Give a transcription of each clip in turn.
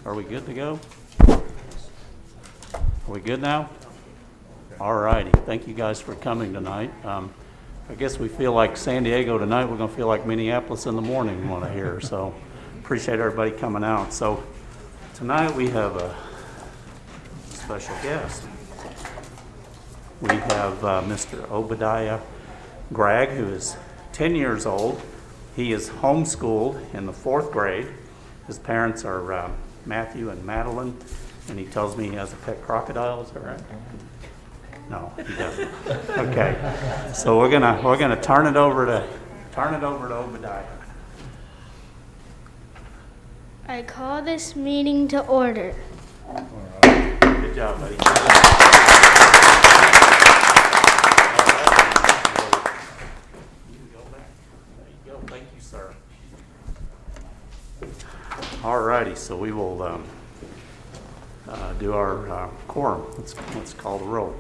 Are we good to go? Are we good now? All righty. Thank you guys for coming tonight. I guess we feel like San Diego tonight. We're going to feel like Minneapolis in the morning when I hear. So appreciate everybody coming out. So tonight we have a special guest. We have Mr. Obadiah Gregg, who is 10 years old. He is homeschooled in the 4th grade. His parents are Matthew and Madeline, and he tells me he has a pet crocodile. Is that right? No, he doesn't. Okay, so we're gonna turn it over to Obadiah. I call this meeting to order. All right. Good job, buddy. Thank you, sir. All righty, so we will do our quorum. Let's call the roll.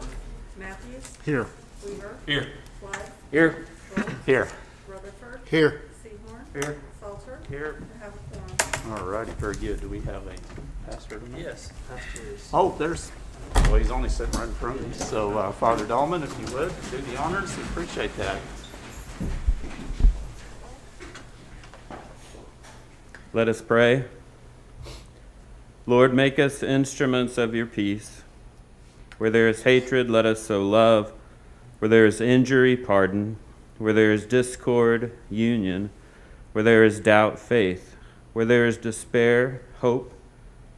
Matthews? Here. Weaver? Here. Flood? Here. Schultz? Here. Rutherford? Here. Seymour? Here. Salter? Here. I have a quorum. All righty, very good. Do we have a pastor tonight? Yes, pastor is. Oh, well, he's only sitting right in front of me. So, Father Dahlman, if you would, do the honors. We appreciate that. Let us pray. Lord, make us instruments of your peace. Where there is hatred, let us sow love. Where there is injury, pardon. Where there is discord, union. Where there is doubt, faith. Where there is despair, hope.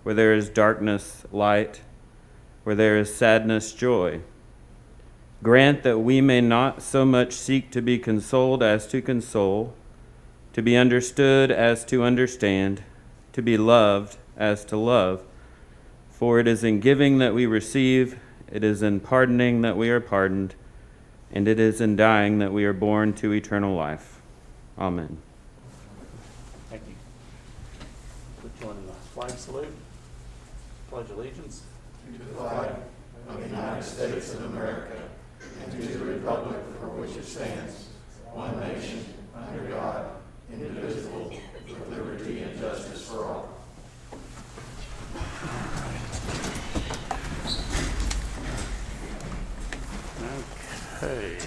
Where there is darkness, light. Where there is sadness, joy. Grant that we may not so much seek to be consoled as to console, to be understood as to understand, to be loved as to love. For it is in giving that we receive, it is in pardoning that we are pardoned, and it is in dying that we are born to eternal life. Amen. Thank you. Would you join the flag salute? Pledge allegiance. To the flag of the United States of America and to the republic for which it stands, one nation, under God, indivisible, with liberty and justice for all. Okay.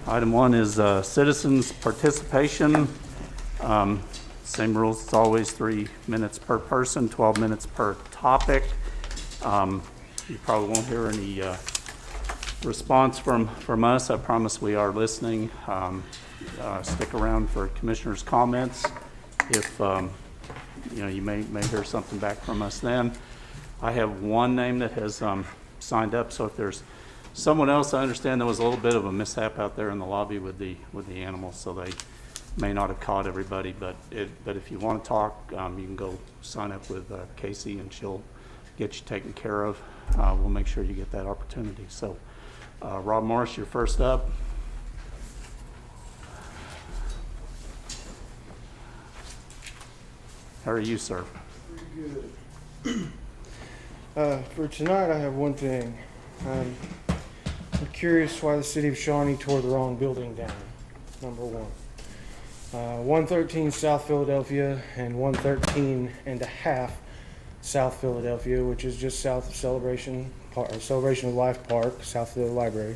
Item 1 is citizens' participation. Same rules as always, 3 minutes per person, 12 minutes per topic. You probably won't hear any response from us. I promise we are listening. Stick around for commissioners' comments. If you may hear something back from us then. I have one name that has signed up, so if there's someone else, I understand there was a little bit of a mishap out there in the lobby with the animals, so they may not have caught everybody. But if you want to talk, you can go sign up with Casey, and she'll get you taken care of. We'll make sure you get that opportunity. So, Rob Morris, you're first up. How are you, sir? Pretty good. For tonight, I have one thing. I'm curious why the city of Shawnee tore the wrong building down. Number one. 113 South Philadelphia and 113 and a half South Philadelphia, which is just south of Celebration of Life Park, south of the library.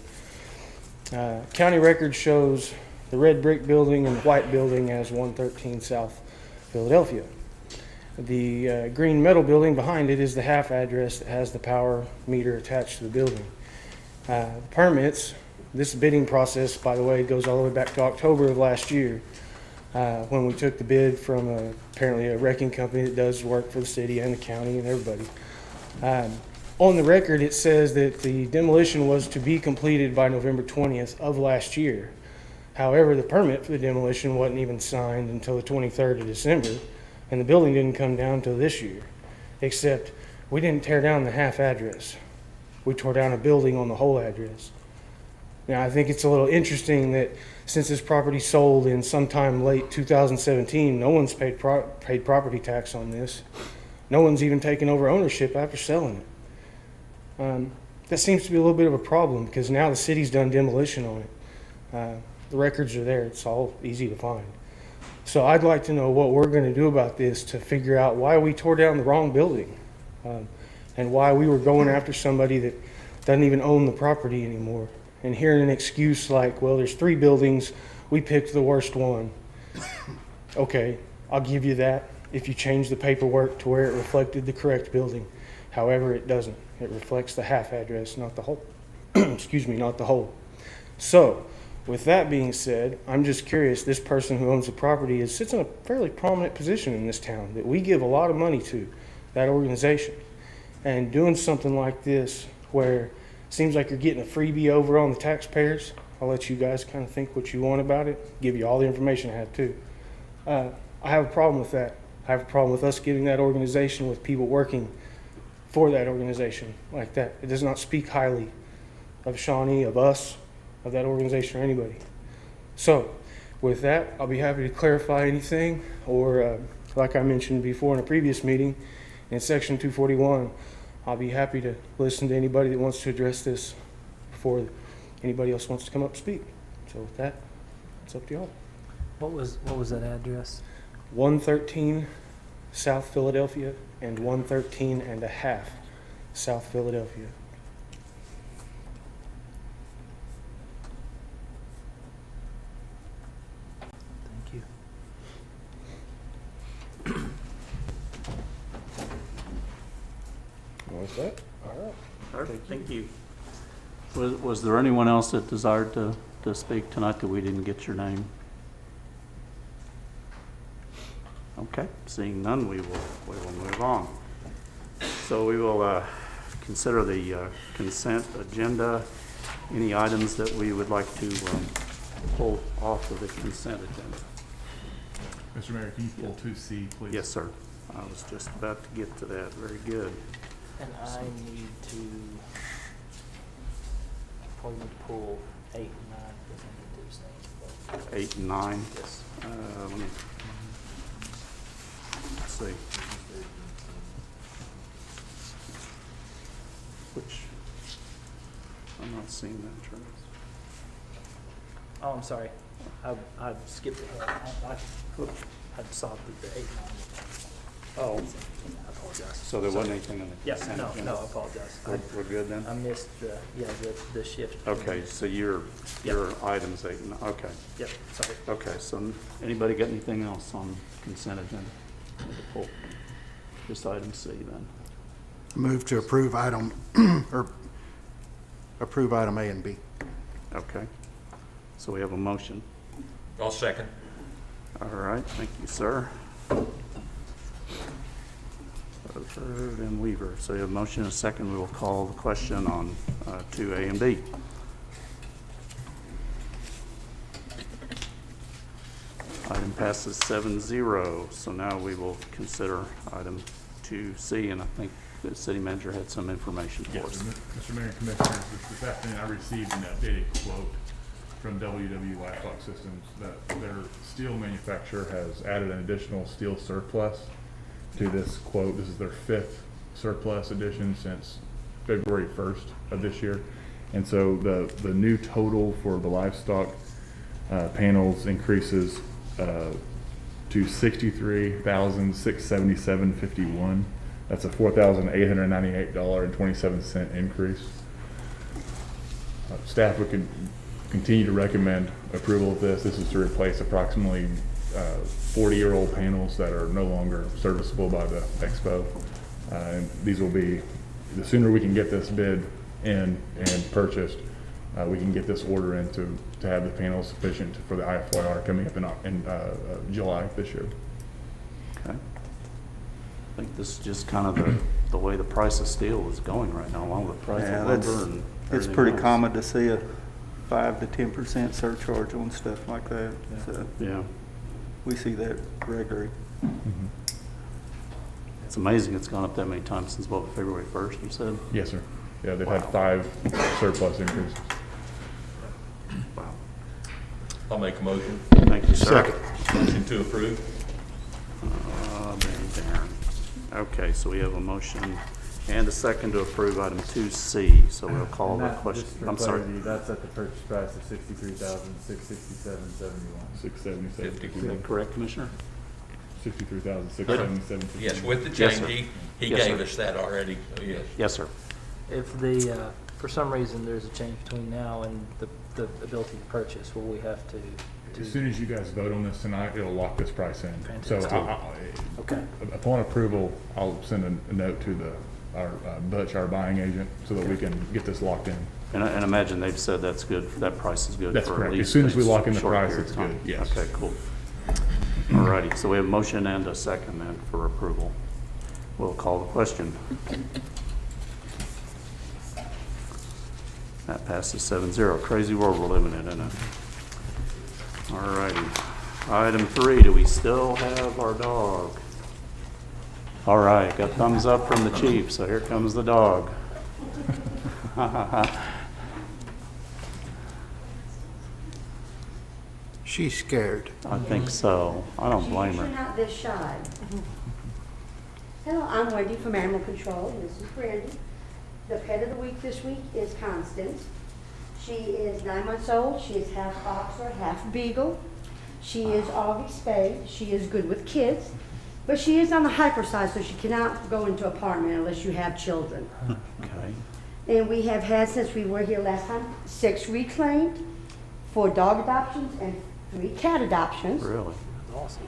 County record shows the red brick building and the white building as 113 South Philadelphia. The green metal building behind it is the half address that has the power meter attached to the building. Permits, this bidding process, by the way, goes all the way back to October of last year when we took the bid from apparently a wrecking company that does work for the city and the county and everybody. On the record, it says that the demolition was to be completed by November 20th of last year. However, the permit for the demolition wasn't even signed until the 23rd of December. And the building didn't come down until this year, except we didn't tear down the half address. We tore down a building on the whole address. Now, I think it's a little interesting that since this property sold in sometime late 2017, no one's paid property tax on this. No one's even taken over ownership after selling it. That seems to be a little bit of a problem because now the city's done demolition on it. The records are there. It's all easy to find. So I'd like to know what we're going to do about this to figure out why we tore down the wrong building, and why we were going after somebody that doesn't even own the property anymore. And hearing an excuse like, well, there's 3 buildings, we picked the worst one. Okay, I'll give you that if you change the paperwork to where it reflected the correct building. However, it doesn't. It reflects the half address, not the whole. Excuse me, not the whole. So, with that being said, I'm just curious, this person who owns the property sits in a fairly prominent position in this town that we give a lot of money to, that organization. And doing something like this where it seems like you're getting a freebie over on the taxpayers, I'll let you guys kind of think what you want about it, give you all the information I have too. I have a problem with that. I have a problem with us giving that organization with people working for that organization like that. It does not speak highly of Shawnee, of us, of that organization, or anybody. So, with that, I'll be happy to clarify anything, or like I mentioned before in a previous meeting, in Section 241, I'll be happy to listen to anybody that wants to address this before anybody else wants to come up and speak. So with that, it's up to y'all. What was that address? 113 South Philadelphia and 113 and a half South Philadelphia. Thank you. What's that? All right. Perfect, thank you. Was there anyone else that desired to speak tonight that we didn't get your name? Okay, seeing none, we will move on. So we will consider the consent agenda. Any items that we would like to pull off of the consent agenda? Mr. Mayor, can you pull 2C, please? Yes, sir. I was just about to get to that. Very good. And I need to probably need to pull 8 and 9 because I need to abstain. 8 and 9. Yes. Let me see. Which, I'm not seeing that, Travis. Oh, I'm sorry. I skipped it. I saw the 8 and 9. Oh, I apologize. so there wasn't anything in the Yeah, consent no, agenda? I apologize. We're good then? I missed the shift. Okay, so your items 8 and 9, okay. Yep, sorry. Okay, so anybody got anything else on consent agenda? Pull just item C then. Move to approve item, or approve item A and B. Okay, so we have a motion. I'll second. All right, thank you, sir. Rutherford and Weaver. So we have a motion and a second. We will call the question on 2A and B. Item passes 7-0. So now we will consider item 2C, and I think the city manager had some information for Yes, us. Mr. Mayor and Commissioners, this afternoon I received an updated quote from WW Livestock Systems that their steel manufacturer has added an additional steel surplus to this quote. This is their 5th surplus edition since February 1st of this year. And so the new total for the livestock panels increases to $63,677.51. That's a $4,898.27 increase. Staff would continue to recommend approval of this. This is to replace approximately 40-year-old panels that are no longer serviceable by the Expo. And these will be, the sooner we can get this bid in and purchased, we can get this order in to have the panels sufficient for the IFYR coming up in July this year. Okay. I think this is just kind of the way the price of steel is going right now, along with the price Yeah, of that's, lumber and it's everything pretty else. common to see a 5 to 10% surcharge on stuff like that. So Yeah. we see that regularly. It's amazing it's gone up that many times since, what, February 1st, you said? Yes, sir. Yeah, they've had 5 surplus increases. Wow. I'll make a motion. Thank you, sir. Motion to approve. Darren. Okay, so we have a motion And a second to approve item 2C, so we'll call the question. I'm sorry. That's at the purchase price of $63,667.71. 677. Is that correct, Commissioner? 63,677. Yes, with the Yes, change, sir. he Yes, gave sir. us that already, so yes. Yes, sir. If the, for some reason, there's a change between now and the ability to purchase, will we have to? As soon as you guys vote on this tonight, it'll lock this price in. So Fantastic. Okay. upon approval, I'll send a note to our Butch, our buying agent, so that we can get this locked in. And imagine they've said that's good, that price is good That's for at correct. least As soon as we a lock in the short price, period it's of time. good, yes. Okay, cool. All righty, so we have a motion and a second then for approval. We'll call the question. That passes 7-0. Crazy world we're living in, isn't it? All righty. Item 3, do we still have our dog? All right, got thumbs up from the chief, so here comes the dog. She's scared. I think so. I don't blame She's her. not this shy. Hello, I'm Wendy from Animal Control, and this is Brandy. The pet of the week this week is Constance. She is 9 months old. She is half boxer, half beagle. She is already spayed. She is good with kids, but she is on the hyper side, so she cannot go into an apartment unless you have children. Okay. And we have had, since we were here last time, 6 reclaimed, 4 dog adoptions, and 3 cat adoptions. Really? Awesome.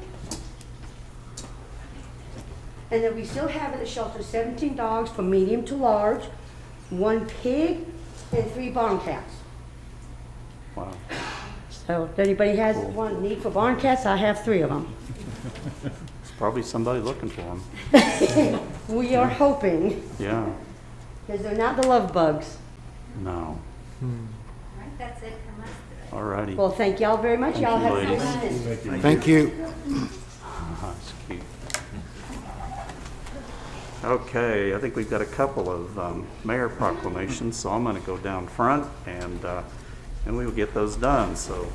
And then we still have at the shelter 17 dogs from medium to large, 1 pig, and 3 barn cats. Wow. So if anybody has one need for barn cats, I have 3 of them. There's probably somebody looking for them. We are hoping, Yeah. because they're not the love bugs. No. That's it from us today. All righty. Well, thank y'all very much. Y'all have a ladies. good night. Thank you. That's cute. Okay, I think we've got a couple of mayor proclamations, so I'm going to go down front and we will get those done. So,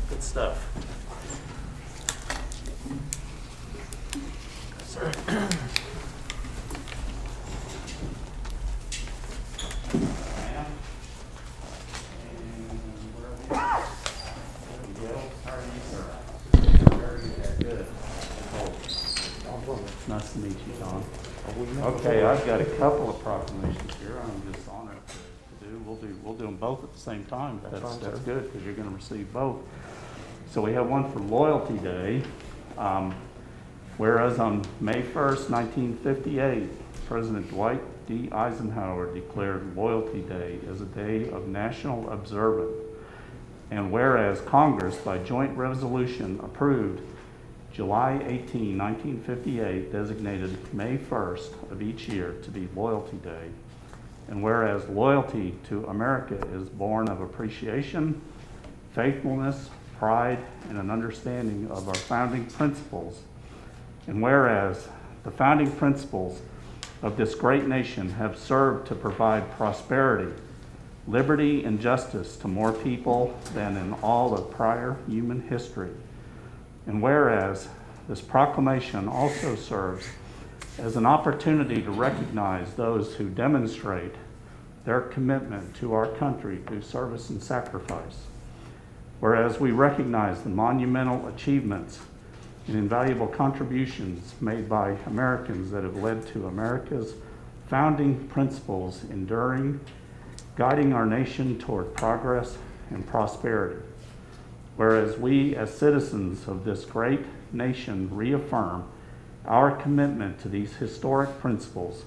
good stuff. Nice to meet you, Don. Okay, I've got a couple of proclamations here. I'm just honored to do. We'll do them both at the same time. That's good because you're going to receive both. So we have one for Loyalty Day. Whereas on May 1st, 1958, President Dwight D. Eisenhower declared Loyalty Day as a day of national observance. And whereas Congress, by joint resolution, approved July 18, 1958, designated May 1st of each year to be Loyalty Day. And whereas loyalty to America is born of appreciation, faithfulness, pride, and an understanding of our founding principles. And whereas the founding principles of this great nation have served to provide prosperity, liberty, and justice to more people than in all of prior human history. And whereas this proclamation also serves as an opportunity to recognize those who demonstrate their commitment to our country through service and sacrifice. Whereas we recognize the monumental achievements and invaluable contributions made by Americans that have led to America's founding principles enduring, guiding our nation toward progress and prosperity. Whereas we as citizens of this great nation reaffirm our commitment to these historic principles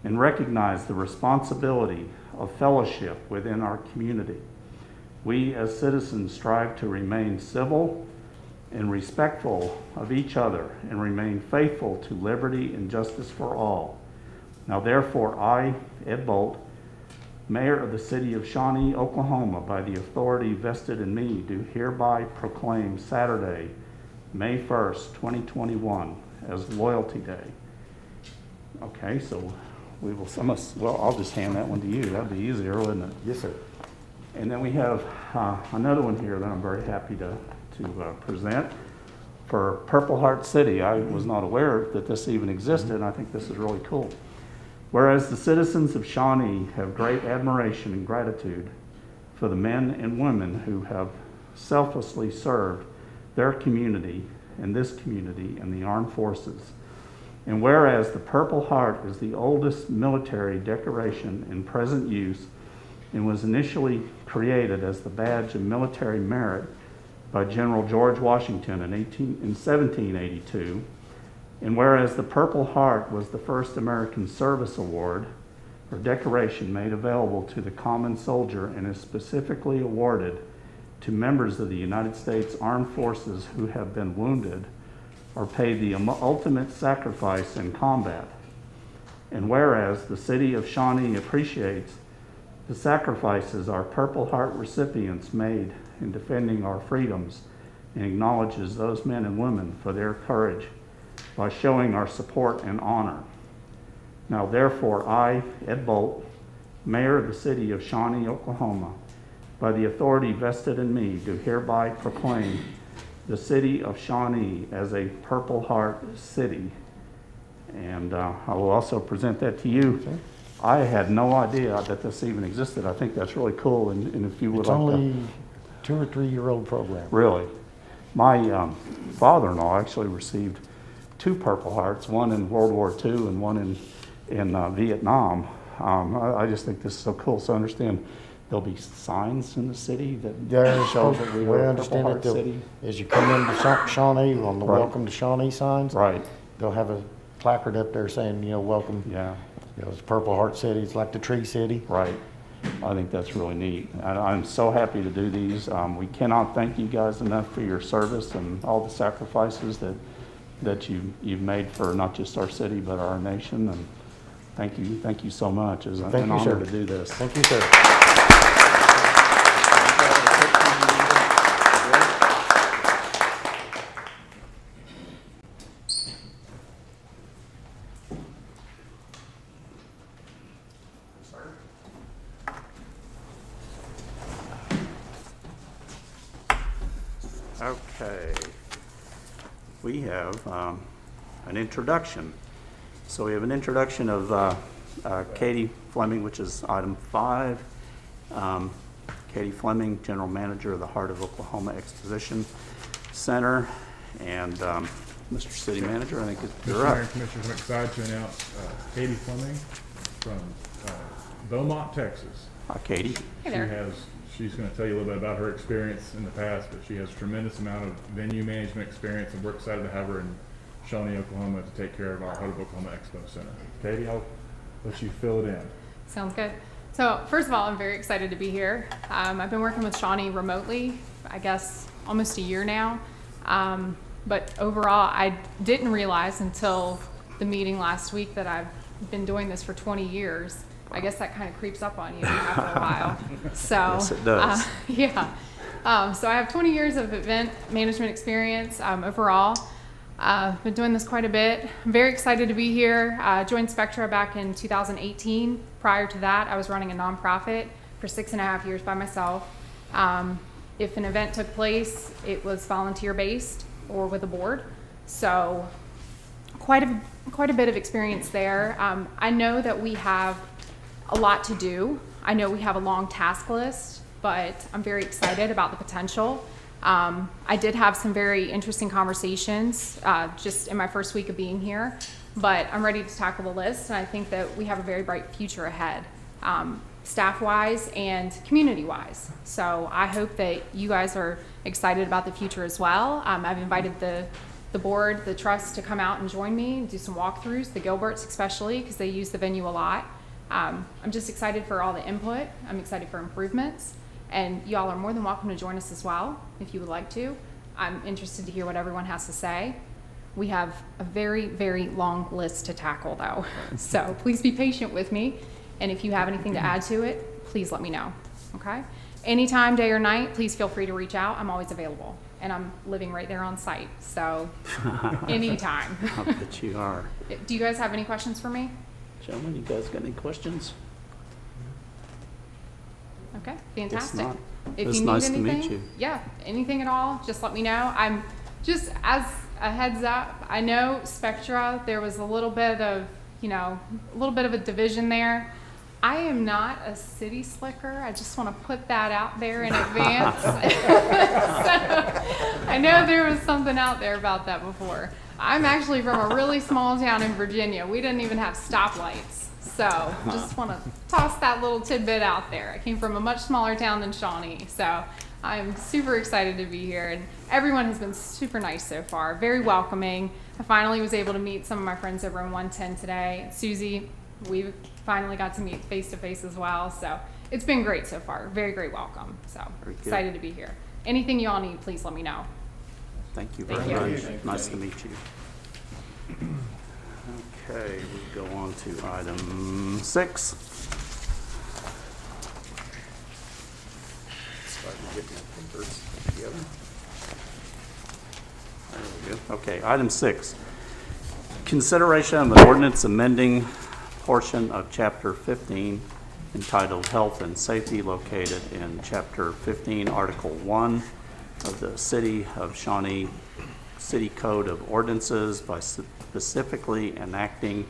and recognize the responsibility of fellowship within our community. We as citizens strive to remain civil and respectful of each other and remain faithful to liberty and justice for all. Now therefore I, Ed Bolt, Mayor of the City of Shawnee, Oklahoma, by the authority vested in me, do hereby proclaim Saturday, May 1st, 2021, as Loyalty Day. Okay, so we will, well, I'll just hand that one to you. That'd be easier, wouldn't it? Yes, sir. And then we have another one here that I'm very happy to present for Purple Heart City. I was not aware that this even existed, and I think this is really cool. Whereas the citizens of Shawnee have great admiration and gratitude for the men and women who have selflessly served their community and this community in the armed forces. And whereas the Purple Heart is the oldest military decoration in present use and was initially created as the badge of military merit by General George Washington in 1782, and whereas the Purple Heart was the first American Service Award or decoration made available to the common soldier and is specifically awarded to members of the United States Armed Forces who have been wounded or paid the ultimate sacrifice in combat. And whereas the city of Shawnee appreciates the sacrifices our Purple Heart recipients made in defending our freedoms and acknowledges those men and women for their courage by showing our support and honor. Now therefore I, Ed Bolt, Mayor of the city of Shawnee, Oklahoma, by the authority vested in me, do hereby proclaim the city of Shawnee as a Purple Heart city. And I will also present that to you. Okay. I had no idea that this even existed. I think that's really cool, and if you would It's like only to... 2 or 3 year old program. Really? My father-in-law actually received 2 Purple Hearts, one in World War II and one in Vietnam. I just think this is so cool. So I understand there'll be signs in the city that show that we are a Purple Heart city. As you come into Shawnee, on the Right. Welcome to Shawnee signs, Right, they'll have a placard up there saying, welcome. yeah, It's Purple Heart City. It's like the Tree City. right. I think that's really neat. I'm so happy to do these. We cannot thank you guys enough for your service and all the sacrifices that you've made for not just our city, but our nation. And thank you so much. It's Thank an you, honor sir. to do this. Thank you, sir. Okay. We have an introduction. So we have an introduction of Katie Fleming, which is item 5. Katie Fleming, General Manager of the Heart of Oklahoma Exposition Center. And Mr. City Manager, I think you're Mr. Mayor up. and Commissioners, I'm excited to announce Katie Fleming from Beaumont, Texas. Hi, Katie. Hey there. She's going to tell you a little bit about her experience in the past, but she has a tremendous amount of venue management experience, and we're excited to have her in Shawnee, Oklahoma to take care of our Heart of Oklahoma Expo Center. Katie, I'll let you fill it in. Sounds good. So first of all, I'm very excited to be here. I've been working with Shawnee remotely, I guess, almost a year now. But overall, I didn't realize until the meeting last week that I've been doing this for 20 years. I guess that kind of creeps up on you after a while. So, Yes, it does. yeah. So I have 20 years of event management experience overall. Been doing this quite a bit. I'm very excited to be here. Joined Spectra back in 2018. Prior to that, I was running a nonprofit for 6.5 years by myself. If an event took place, it was volunteer-based or with a board. So quite a bit of experience there. I know that we have a lot to do. I know we have a long task list, but I'm very excited about the potential. I did have some very interesting conversations just in my first week of being here, but I'm ready to tackle the list, and I think that we have a very bright future ahead, staff-wise and community-wise. So I hope that you guys are excited about the future as well. I've invited the board, the trust, to come out and join me and do some walkthroughs, the Gilberts especially, because they use the venue a lot. I'm just excited for all the input. I'm excited for improvements. And y'all are more than welcome to join us as well, if you would like to. I'm interested to hear what everyone has to say. We have a very, very long list to tackle, though. So please be patient with me. And if you have anything to add to it, please let me know, okay? Anytime, day or night, please feel free to reach out. I'm always available. And I'm living right there on site, so anytime. I bet you are. Do you guys have any questions for me? Gentlemen, you guys got any questions? Okay, fantastic. not. If It's you need nice to anything, meet you. yeah, anything at all, just let me know. I'm just, as a heads up, I know Spectra, there was a little bit of a little bit of a division there. I am not a city slicker. I just want to put that out there in advance. So, I know there was something out there about that before. I'm actually from a really small town in Virginia. We didn't even have stoplights. So just want to toss that little tidbit out there. I came from a much smaller town than Shawnee. So I'm super excited to be here. And everyone has been super nice so far, very welcoming. I finally was able to meet some of my friends over in 110 today. Susie, we finally got to meet face to face as well. So it's been great so far. Very great welcome. So excited to be here. Anything you all need, please let me know. Thank you very much. Nice to meet you. Okay, we go on to item 6. Starting to get my papers together. There we go. Okay, item 6. Consideration of an ordinance amending portion of Chapter 15 entitled Health and Safety, located in Chapter 15, Article 1 of the City of Shawnee City Code of Ordinances by specifically enacting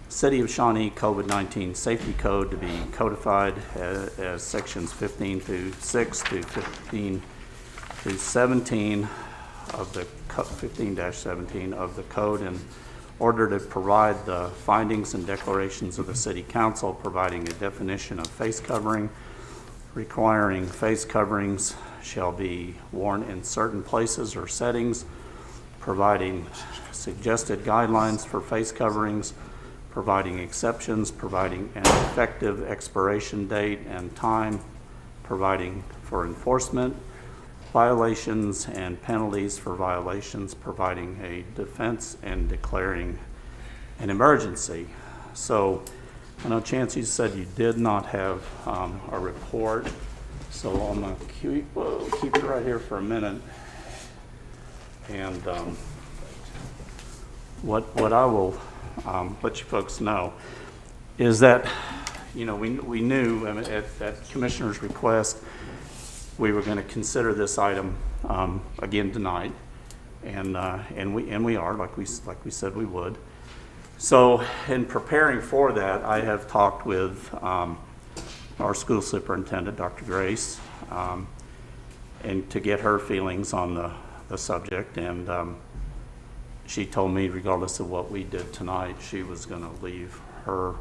City of Shawnee COVID-19 Safety Code to be codified as sections 15 through 6 through 15 through 17 of the 15-17 of the code, in order to provide the findings and declarations of the City Council, providing a definition of face covering, requiring face coverings shall be worn in certain places or settings, providing suggested guidelines for face coverings, providing exceptions, providing an effective expiration date and time, providing for enforcement, violations and penalties for violations, providing a defense, and declaring an emergency. So I know, Chance, you said you did not have a report, so I'm going to keep it right here for a minute. And what I will let you folks know is that, we knew at Commissioner's request we were going to consider this item again tonight, and we are, like we said we would. So in preparing for that, I have talked with our school superintendent, Dr. Grace, and to get her feelings on the subject, and she told me regardless of what we did tonight, she was going to leave her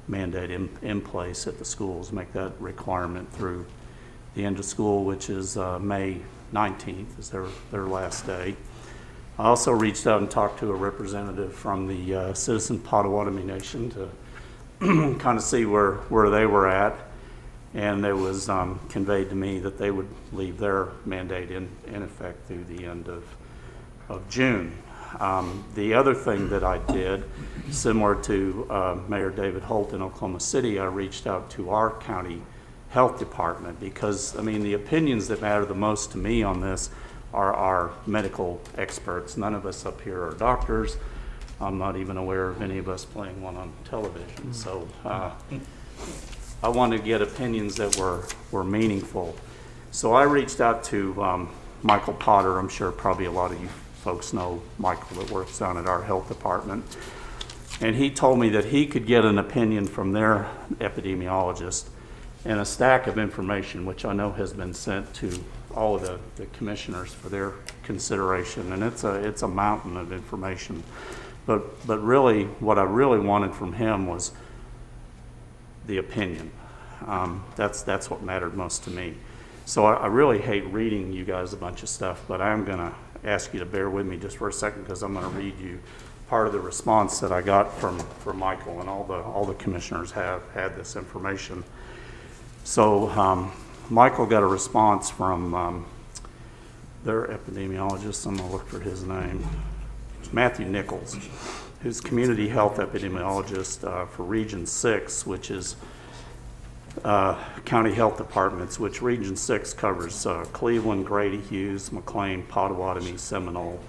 mandate in place at the schools, make that requirement through the end of school, which is May 19th is their last day. I also reached out and talked to a representative from the Citizen Potawatomi Nation to kind of see where they were at, and it was conveyed to me that they would leave their mandate in effect through the end of June. The other thing that I did, similar to Mayor David Holt in Oklahoma City, I reached out to our county health department, because the opinions that matter the most to me on this are our medical experts. None of us up here are doctors. I'm not even aware of any of us playing one on television. So I wanted to get opinions that were meaningful. So I reached out to Michael Potter. I'm sure probably a lot of you folks know Michael that works down at our health department. And he told me that he could get an opinion from their epidemiologist and a stack of information, which I know has been sent to all of the commissioners for their consideration. And it's a mountain of information. But really, what I really wanted from him was the opinion. That's what mattered most to me. So I really hate reading you guys a bunch of stuff, but I'm going to ask you to bear with me just for a second, because I'm going to read you part of the response that I got from Michael, and all the commissioners have had this information. So Michael got a response from their epidemiologist. I'm going to look for his name. It's Matthew Nichols, who's community health epidemiologist for Region 6, which is county health departments, which Region 6 covers Cleveland, Grady, Hughes, McLean, Potawatomi, Seminole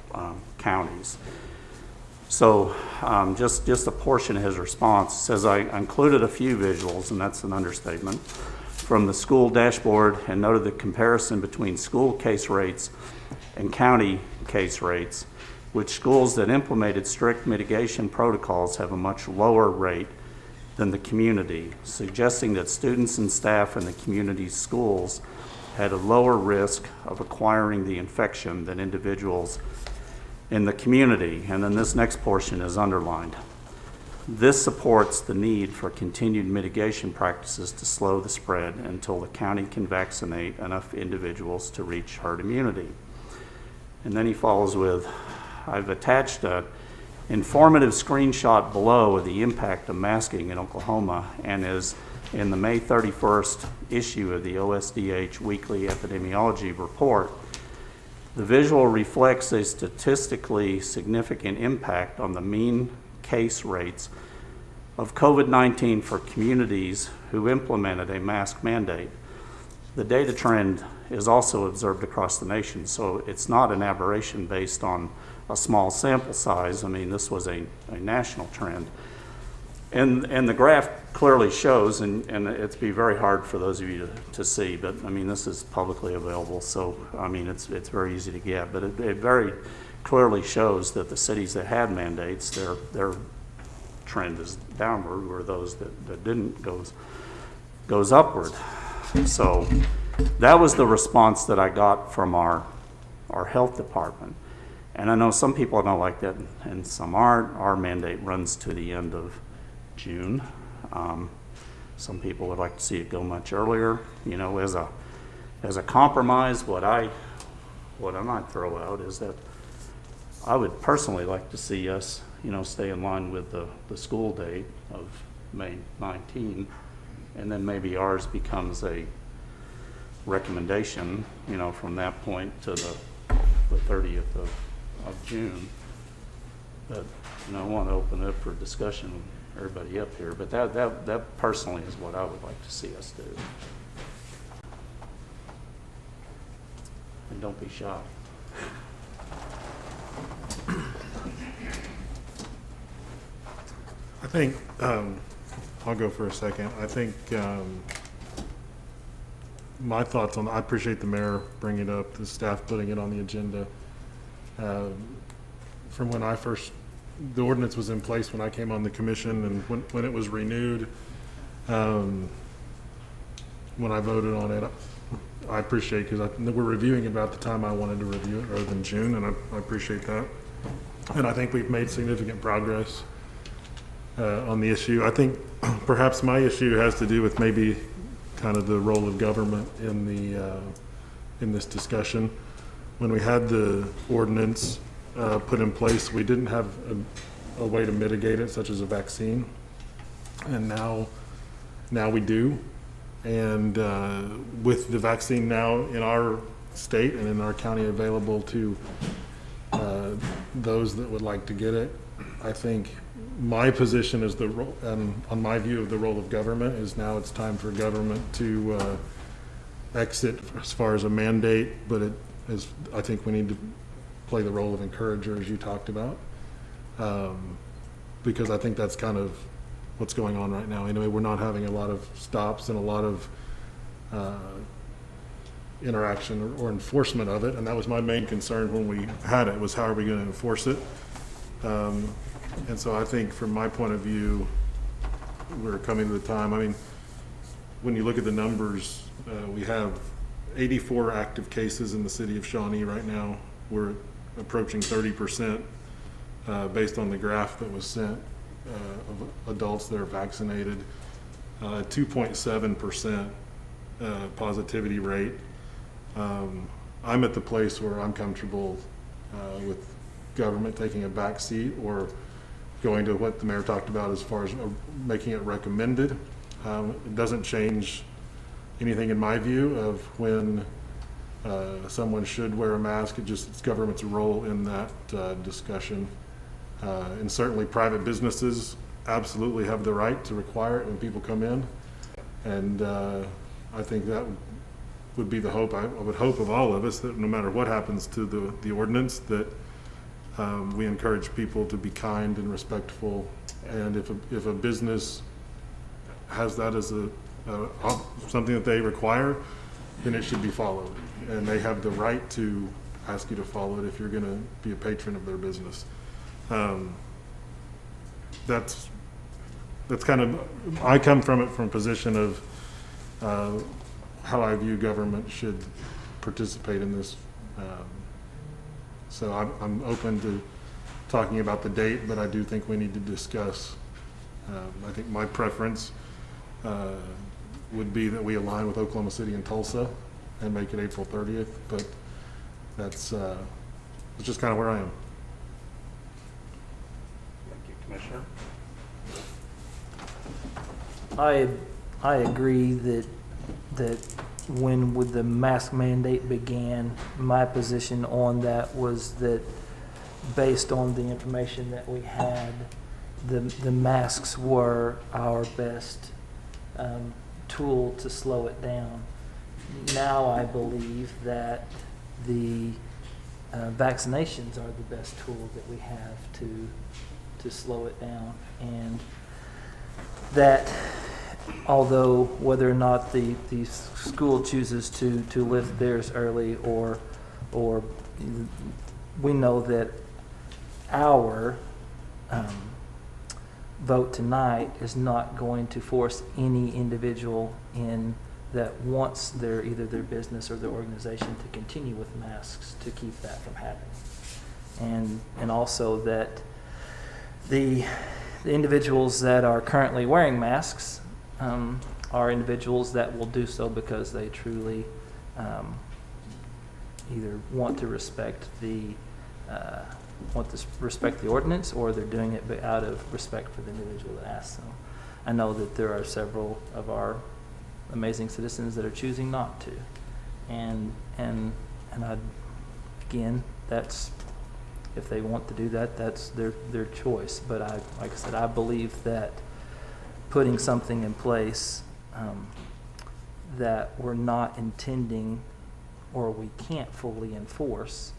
counties. So just a portion of his response says, I included a few visuals, and that's an understatement, from the school dashboard, and noted the comparison between school case rates and county case rates, which schools that implemented strict mitigation protocols have a much lower rate than the community, suggesting that students and staff in the community's schools had a lower risk of acquiring the infection than individuals in the community. And then this next portion is underlined. This supports the need for continued mitigation practices to slow the spread until the county can vaccinate enough individuals to reach herd immunity. And then he follows with, I've attached an informative screenshot below of the impact of masking in Oklahoma, and is in the May 31st issue of the OSDH Weekly Epidemiology Report. The visual reflects a statistically significant impact on the mean case rates of COVID-19 for communities who implemented a mask mandate. The data trend is also observed across the nation, so it's not an aberration based on a small sample size. I mean, this was a national trend. And the graph clearly shows, and it'd be very hard for those of you to see, but I mean, this is publicly available, so I mean, it's very easy to get, but it very clearly shows that the cities that had mandates, their trend is downward, where those that didn't goes upward. So that was the response that I got from our health department. And I know some people don't like that and some aren't. Our mandate runs to the end of June. Some people would like to see it go much earlier. You know, as a compromise, what I might throw out is that I would personally like to see us, you know, stay in line with the school date of May 19, and then maybe ours becomes a recommendation, you know, from that point to the 30th of June. But, you know, I want to open it up for discussion with everybody up here, but that personally is what I would like to see us do. And don't be shy. I think, I'll go for a second. I think my thoughts on, I appreciate the mayor bringing it up, the staff putting it on the agenda. From when the ordinance was in place when I came on the commission, and when it was renewed, when I voted on it, I appreciate, because we're reviewing about the time I wanted to review it rather than June, and I appreciate that. And I think we've made significant progress on the issue. I think perhaps my issue has to do with maybe kind of the role of government in this discussion. When we had the ordinance put in place, we didn't have a way to mitigate it, such as a vaccine, and now we do. And with the vaccine now in our state and in our county available to those that would like to get it, I think my position is on my view of the role of government is now it's time for government to exit as far as a mandate, but I think we need to play the role of encourager, as you talked about, because I think that's kind of what's going on right now. Anyway, we're not having a lot of stops and a lot of interaction or enforcement of it, and that was my main concern when we had it, was how are we going to enforce it. And so I think from my point of view, we're coming to the time. I mean, when you look at the numbers, we have 84 active cases in the city of Shawnee right now. We're approaching 30% based on the graph that was sent of adults that are vaccinated. 2.7% positivity rate. I'm at the place where I'm comfortable with government taking a back seat or going to what the mayor talked about as far as making it recommended. It doesn't change anything in my view of when someone should wear a mask. It's government's role in that discussion. And certainly private businesses absolutely have the right to require it when people come in. And I think that would be the hope. I would hope of all of us that no matter what happens to the ordinance, that we encourage people to be kind and respectful. And if a business has that as something that they require, then it should be followed. And they have the right to ask you to follow it if you're going to be a patron of their business. That's kind of, I come from it from a position of how I view government should participate in this. So I'm open to talking about the date, but I do think we need to discuss. I think my preference would be that we align with Oklahoma City and Tulsa and make it April 30th, but that's just kind of where I am. Thank you, Commissioner. I agree that when with the mask mandate began, my position on that was that based on the information that we had, the masks were our best tool to slow it down. Now I believe that the vaccinations are the best tool that we have to slow it down, and that although whether or not the school chooses to lift theirs early or we know that our vote tonight is not going to force any individual in that wants either their business or their organization to continue with masks to keep that from happening. And also that the individuals that are currently wearing masks are individuals that will do so because they truly either want to respect the ordinance, or they're doing it out of respect for the individual that asks them. I know that there are several of our amazing citizens that are choosing not to, and again, that's, if they want to do that, that's their choice. But like I said, I believe that putting something in place that we're not intending or we can't fully enforce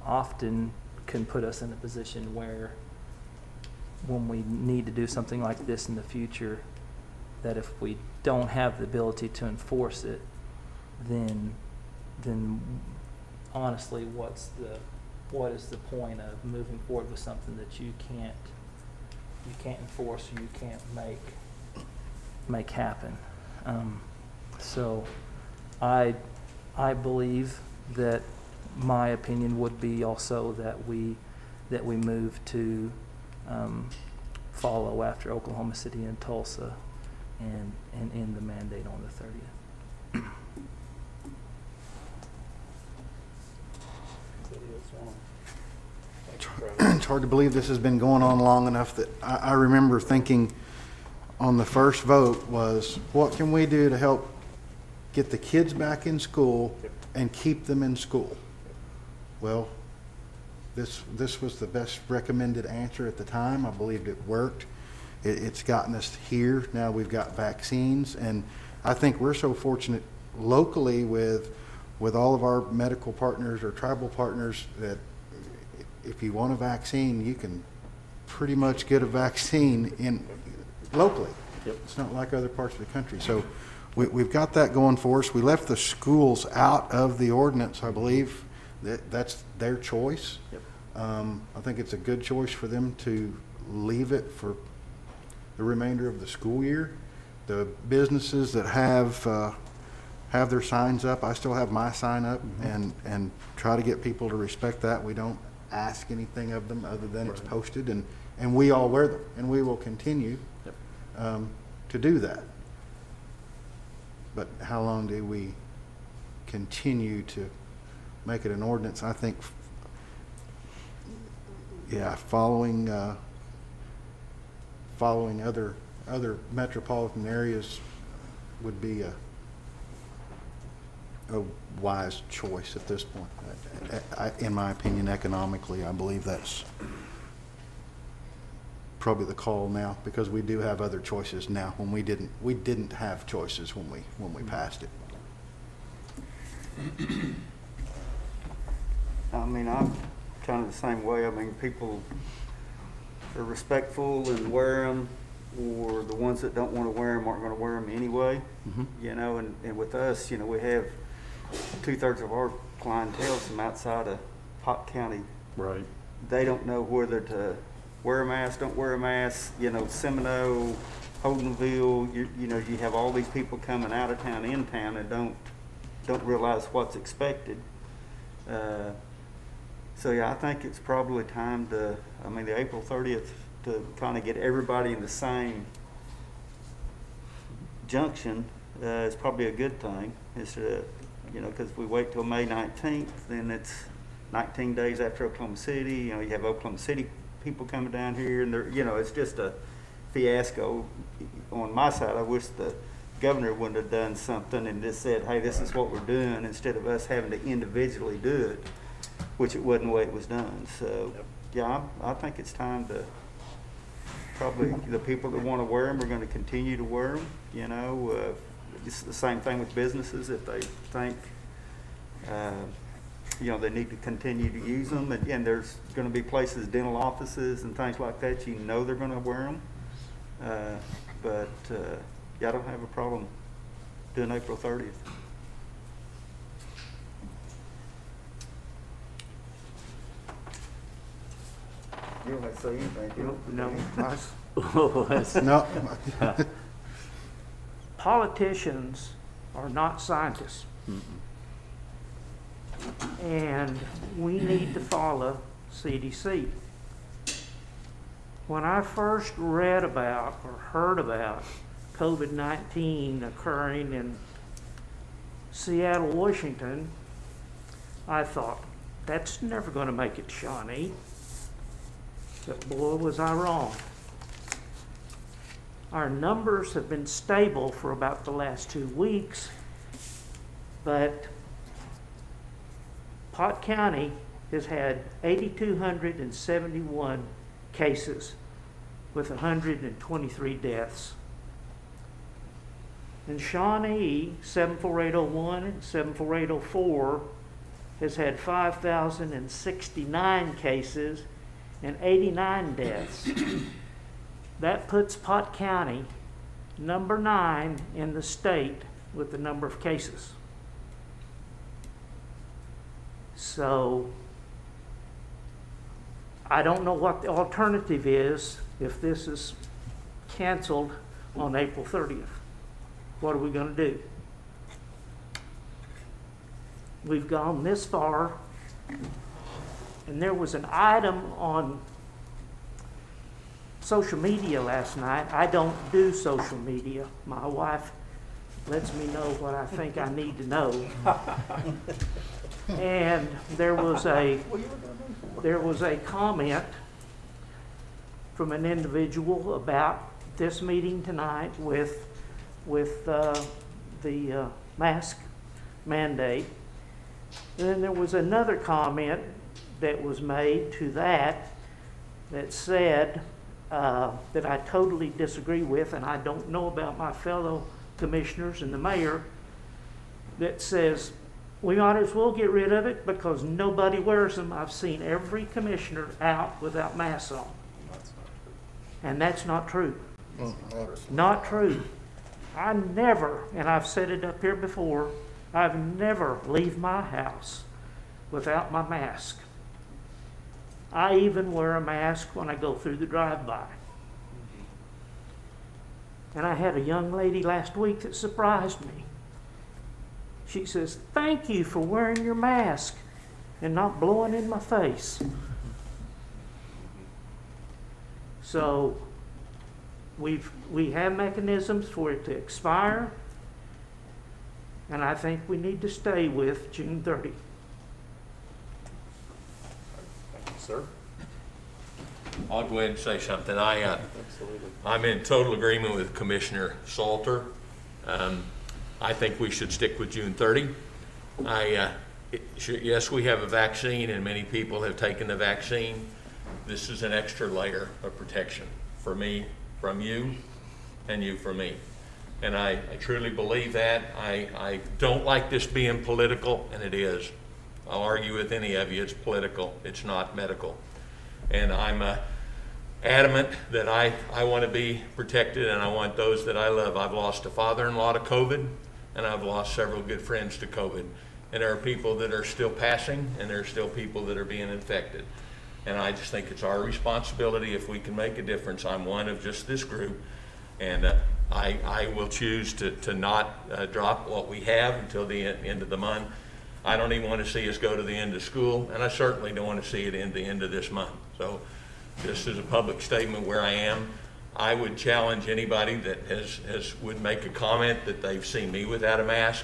often can put us in a position where when we need to do something like this in the future, that if we don't have the ability to enforce it, then honestly, what is the point of moving forward with something that you can't enforce or you can't make happen? So I believe that my opinion would be also that we move to follow after Oklahoma City and Tulsa and end the mandate on the 30th. It's hard to believe this has been going on long enough that I remember thinking on the first vote was, what can we do to help get the kids back in school and keep them in school? Well, this was the best recommended answer at the time. I believed it worked. It's gotten us here. Now we've got vaccines, and I think we're so fortunate locally with all of our medical partners or tribal partners that if you want a vaccine, you can pretty much get a vaccine locally. Yep. It's not like other parts of the country. So we've got that going for us. We left the schools out of the ordinance, I believe. That's their choice. Yep. I think it's a good choice for them to leave it for the remainder of the school year. The businesses that have their signs up, I still have my sign up, and try to get people to respect that. We don't ask anything of them other than it's posted, and we all wear them, and we will continue to do that. But how long do we continue to make it an ordinance? I think, following other metropolitan areas would be a wise choice at this point. In my opinion, economically, I believe that's probably the call now, because we do have other choices now when we didn't have choices when we passed it. I mean, I'm kind of the same way. I mean, people are respectful and wear them, or the ones that don't want to wear them aren't going to wear them anyway. Mm-hmm. You know, and with us, you know, we have 2/3 of our clientele is from outside of Pot County. Right. They don't know whether to wear a mask, don't wear a mask, Seminole, Holdenville, you have all these people coming out of town, in town, and don't realize what's expected. So yeah, I think it's probably time the April 30th, to kind of get everybody in the same junction, is probably a good thing. It's, because if we wait till May 19th, then it's 19 days after Oklahoma City. You have Oklahoma City people coming down here, and it's just a fiasco. On my side, I wish the governor wouldn't have done something and just said, hey, this is what we're doing, instead of us having to individually do it, which it wasn't the way it was done. So, yeah, I think it's time to, probably the people that want to wear them are going to continue to wear them. It's the same thing with businesses. If they think, they need to continue to use them. And there's going to be places, dental offices and things like that, they're going to wear them. I don't have a problem doing April 30th. You don't have to say anything. No. Politicians are not scientists. And we need to follow CDC. When I first read about or heard about COVID-19 occurring in Seattle, Washington, I thought, that's never going to make it to Shawnee. But boy, was I wrong. Our numbers have been stable for about the last 2 weeks, but Pot County has had 8,271 cases with 123 deaths. And Shawnee, 74801 and 74804, has had 5,069 cases and 89 deaths. That puts Pot County number 9 in the state with the number of cases. So I don't know what the alternative is if this is canceled on April 30th. What are we going to do? We've gone this far, and there was an item on social media last night. I don't do social media. My wife lets me know what I think I need to know. And there was a comment from an individual about this meeting tonight with the mask mandate. And then there was another comment that was made to that said that I totally disagree with, and I don't know about my fellow commissioners and the mayor, that says we might as well get rid of it because nobody wears them. I've seen every commissioner out without masks on. And that's not true. Not true. I never, and I've said it up here before, I've never leave my house without my mask. I even wear a mask when I go through the drive-by. And I had a young lady last week that surprised me. She says, "Thank you for wearing your mask and not blowing in my face." So we have mechanisms for it to expire, and I think we need to stay with June 30. Thank you, sir. I'll go ahead and say something. I'm in total agreement with Commissioner Salter. I think we should stick with June 30. Yes, we have a vaccine and many people have taken the vaccine. This is an extra layer of protection for me, from you, and you from me. And I truly believe that. I don't like this being political, and it is. I'll argue with any of you, it's political, it's not medical. And I'm adamant that I want to be protected, and I want those that I love. I've lost a father-in-law to COVID, and I've lost several good friends to COVID. and there are people that are still passing, and there are still people that are being infected. And I just think it's our responsibility if we can make a difference. I'm one of just this group, and I will choose to not drop what we have until the end of the month. I don't even want to see us go to the end of school, and I certainly don't want to see it in the end of this month. So this is a public statement where I am. I would challenge anybody that would make a comment that they've seen me without a mask.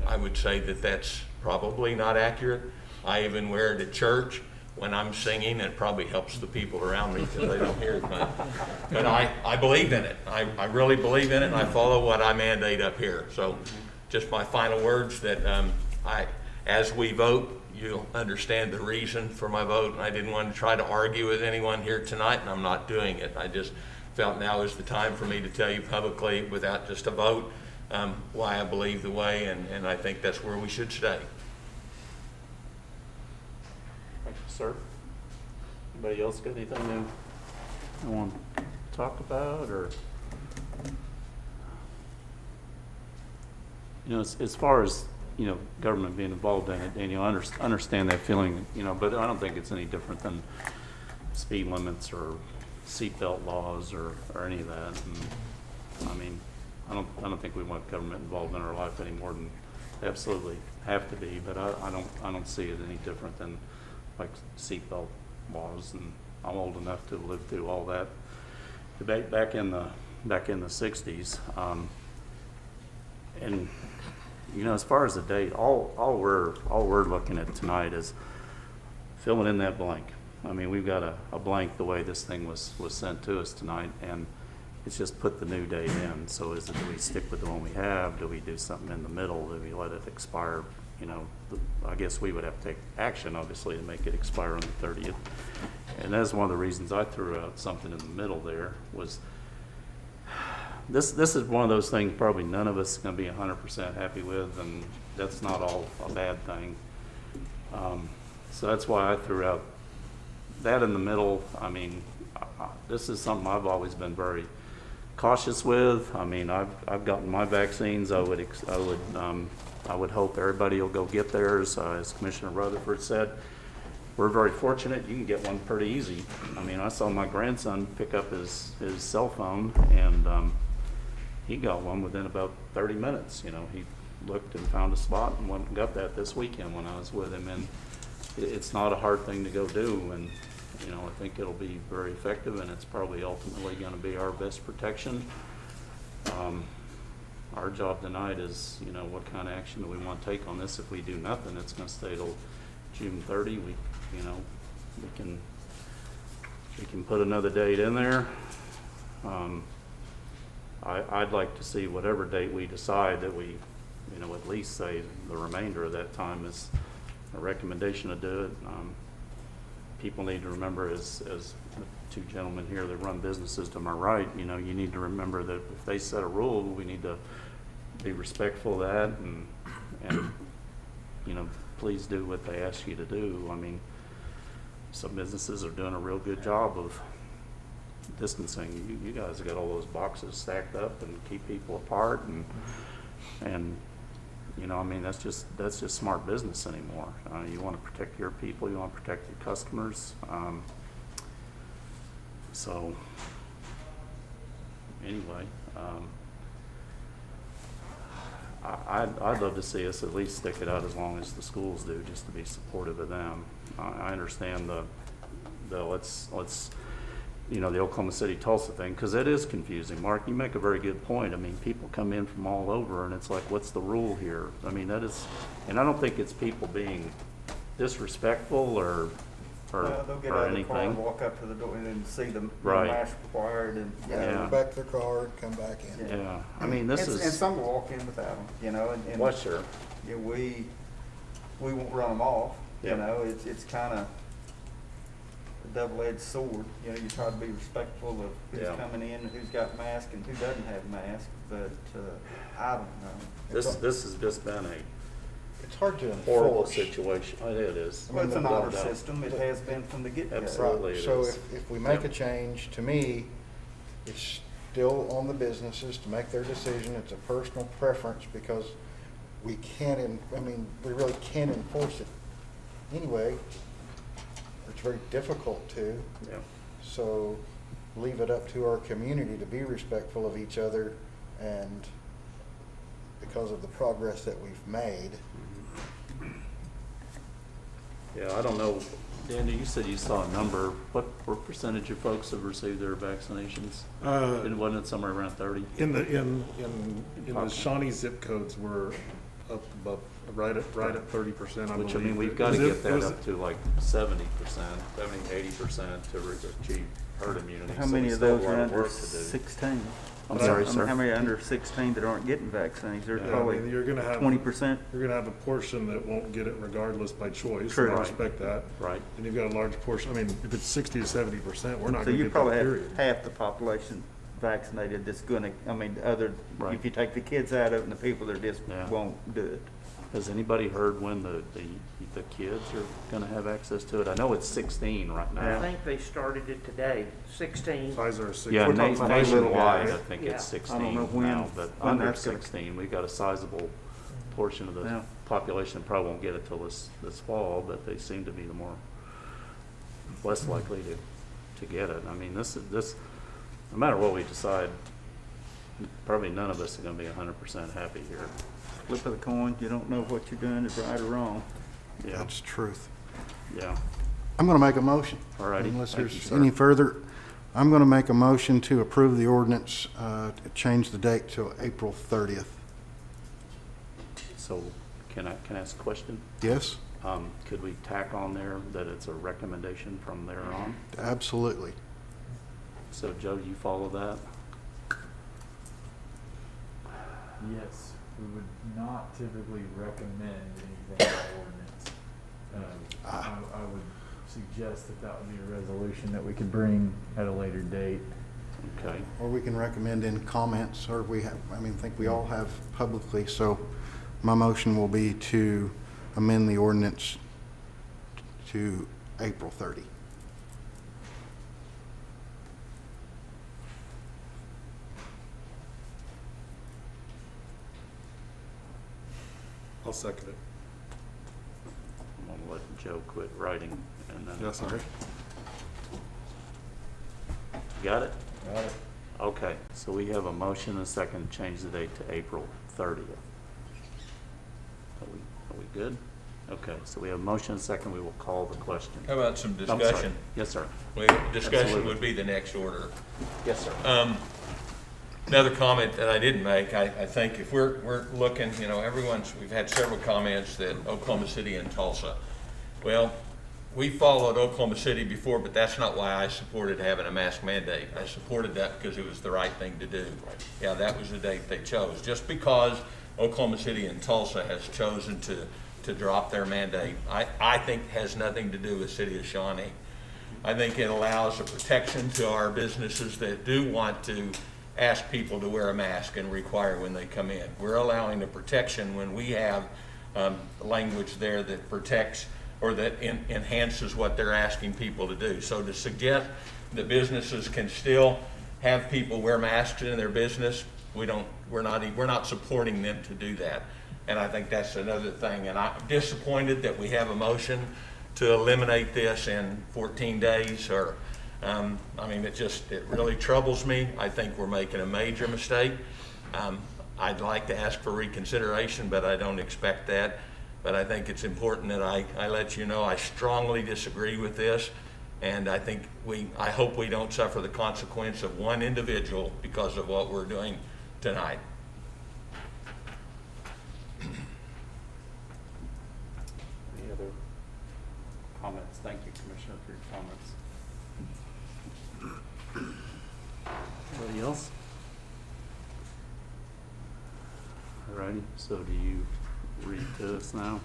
I would say that that's probably not accurate. I even wear it at church when I'm singing. It probably helps the people around me because they don't hear it much. But I believe in it. I really believe in it, and I follow what I mandate up here. So just my final words that as we vote, you'll understand the reason for my vote. And I didn't want to try to argue with anyone here tonight, and I'm not doing it. I just felt now is the time for me to tell you publicly, without just a vote, why I believe the way, and I think that's where we should stay. Thank you, sir. Anybody else got anything they want to talk about, or? As far as, government being involved in it, and understand that feeling, but I don't think it's any different than speed limits or seatbelt laws or any of that. And, I mean, I don't think we want government involved in our life any more than they absolutely have to be, but I don't see it any different than like seatbelt laws. And I'm old enough to live through all that debate back in the 60s. And as far as the date, all we're looking at tonight is filling in that blank. I mean, we've got a blank the way this thing was sent to us tonight, and it's just put the new date in. So do we stick with the one we have? Do we do something in the middle? Do we let it expire? I guess we would have to take action, obviously, to make it expire on the 30th. And that's one of the reasons I threw out something in the middle there was this is one of those things probably none of us is going to be 100% happy with, and that's not all a bad thing. So that's why I threw out that in the middle. I mean, this is something I've always been very cautious with. I mean, I've gotten my vaccines. I would hope everybody will go get theirs. As Commissioner Rutherford said, we're very fortunate. You can get one pretty easy. I mean, I saw my grandson pick up his cell phone, and he got one within about 30 minutes. He looked and found a spot and went and got that this weekend when I was with him. And it's not a hard thing to go do. And, I think it'll be very effective, and it's probably ultimately going to be our best protection. Our job tonight is, what kind of action do we want to take on this? If we do nothing, it's going to stay till June 30. We can put another date in there. I'd like to see whatever date we decide that we, at least say the remainder of that time is a recommendation to do it. People need to remember, as the two gentlemen here that run businesses to my right, you need to remember that if they set a rule, we need to be respectful of that and please do what they ask you to do. I mean, some businesses are doing a real good job of distancing. You guys have got all those boxes stacked up and keep people apart, and I mean, that's just smart business anymore. You want to protect your people, you want to protect your customers. So anyway, I'd love to see us at least stick it out as long as the schools do, just to be supportive of them. I understand the let's the Oklahoma City Tulsa thing, because it is confusing. Mark, you make a very good point. I mean, people come in from all over, and it's like, what's the rule here? I mean, that is, and I don't think it's people being disrespectful or They'll get out of the car anything. and walk up to the door and then see the Right. mask required and. Yeah. Go back to their car and come back in. Yeah, I mean, this And is, some will walk in without them, and. well, sure. Yeah, we won't run them off, Yep. it's kind of a double-edged sword. You try to be respectful of who's Yeah. coming in, and who's got mask and who doesn't have mask, but, I don't know. This has just been a It's hard to horrible enforce. situation. It is. Well, it's an Without honor doubt. system, it has been from the get-go. Absolutely. Right, it so is. if we make Yep. a change, to me, it's still on the businesses to make their decision. It's a personal preference because we can't, we really can't enforce it anyway. It's very difficult to. Yeah. So leave it up to our community to be respectful of each other, and because of the progress that we've made. Yeah, I don't know, Danny, you said you saw a number. What percentage of folks have received their vaccinations? And wasn't it somewhere around 30? In the Shawnee zip codes, we're up above, right at 30%, I believe. Which, I mean, we've got to get that up to like 70%, 80% to achieve herd immunity. How So many we of still have those a lot are of under work to do. 16? I'm sorry, sir. How many are under 16 that aren't getting vaccines? There's Yeah, I probably mean, you're gonna have 20%. You're gonna have a portion that won't get it regardless by choice. True. And I Right. respect that. Right. And you've got a large portion, I mean, if it's 60 to 70%, we're not So gonna you get probably that, have period. half the population vaccinated that's gonna, Right. if you take the kids out of it and the people that just Yeah. won't do it. Has anybody heard when the kids are gonna have access to it? I know it's 16 right I now. think they started it today, 16. Pfizer is 60. Yeah, We're talking about those little nationwide, guys. I think Yeah. it's I don't 16 know when- now, but when under that's gonna- 16, we've got a sizable portion of the Yeah. population that probably won't get it till this fall, but they seem to be the less likely to get it. I mean, this, no matter what we decide, probably none of us are gonna be 100% happy here. Flip of the coin, you don't know what you're doing is right or wrong. Yeah, That's truth. yeah. I'm going to make a motion. All righty. Unless Thank you, there's sir. any further, I'm going to make a motion to approve the ordinance, to change the date to April 30th. So can I ask a question? Yes? Could we tack on there that it's a recommendation from there on? Absolutely. So Joe, you follow that? Yes, we would not typically recommend anything in ordinance. I would suggest that would be a resolution that we could bring at a later date. Okay. Or we can recommend in comments, or we have, I think we all have publicly, so my motion will be to amend the ordinance to April 30. I'll second it. I'm gonna let Joe quit writing and then. Yeah, sorry. Got it? Got it. Okay, so we have a motion and a second to change the date to April 30th. Are we good? Okay, so we have a motion and a second. We will call the question. How about some I'm sorry. discussion? Yes, sir. Well, discussion Absolutely. would be the next order. Yes, sir. Another comment that I didn't make, I think if we're looking, we've had several comments that Oklahoma City and Tulsa. Well, we followed Oklahoma City before, but that's not why I supported having a mask mandate. I supported that because it was the right thing to do. Yeah, that was the date they chose. Just because Oklahoma City and Tulsa has chosen to drop their mandate, I think has nothing to do with City of Shawnee. I think it allows a protection to our businesses that do want to ask people to wear a mask and require when they come in. We're allowing a protection when we have language there that protects or that enhances what they're asking people to do. So to suggest that businesses can still have people wear masks in their business, we're not supporting them to do that. And I think that's another thing. And I'm disappointed that we have a motion to eliminate this in 14 days or it really troubles me. I think we're making a major mistake. I'd like to ask for reconsideration, but I don't expect that. But I think it's important that I let you know I strongly disagree with this. And I hope we don't suffer the consequence of one individual because of what we're doing tonight. Any other comments? Thank you, Commissioner, for your comments. Anybody else? All righty, so do you read to us now?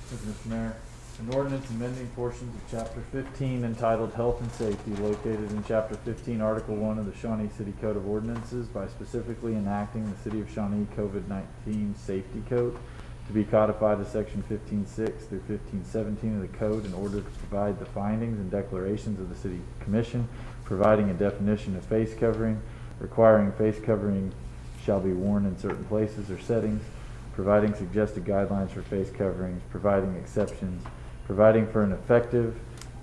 Thank you, Mr. Mayor. An ordinance amending portions of Chapter 15 entitled Health and Safety located in Chapter 15, Article 1 of the Shawnee City Code of Ordinances by specifically enacting the City of Shawnee COVID-19 Safety Code to be codified as Section 15.6 through 15.17 of the Code in order to provide the findings and declarations of the City Commission, providing a definition of face covering, requiring face covering shall be worn in certain places or settings, providing suggested guidelines for face coverings, providing exceptions, providing for an effective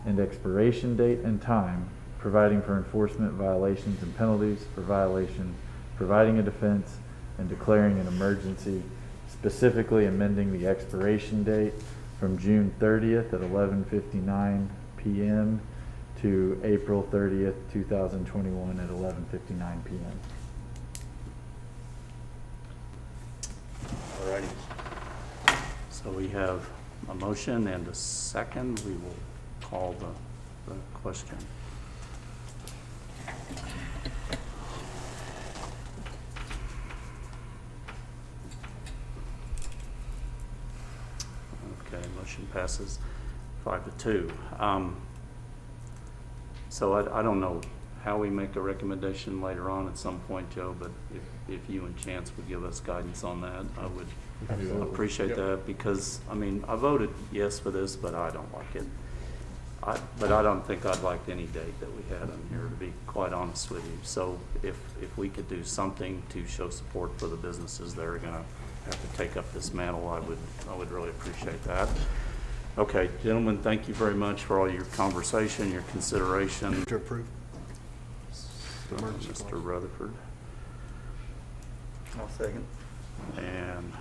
and expiration date and time, providing for enforcement violations and penalties for violation, providing a defense, and declaring an emergency, specifically amending the expiration date from June 30th at 11:59 p.m. to April 30th, 2021 at 11:59 p.m. All righty. So we have a motion and a second. We will call the question. Okay, motion passes 5-2. So I don't know how we make a recommendation later on at some point, Joe, but if you and Chance would give us guidance on that, I would appreciate that, because, I mean, I voted yes for this, but I don't like it. But I don't think I'd like any date that we had on here, to be quite honest with you. So if we could do something to show support for the businesses that are gonna have to take up this mantle, I would really appreciate that. Okay, gentlemen, thank you very much for all your conversation, your consideration. To approve. Mr. Rutherford I'll second. and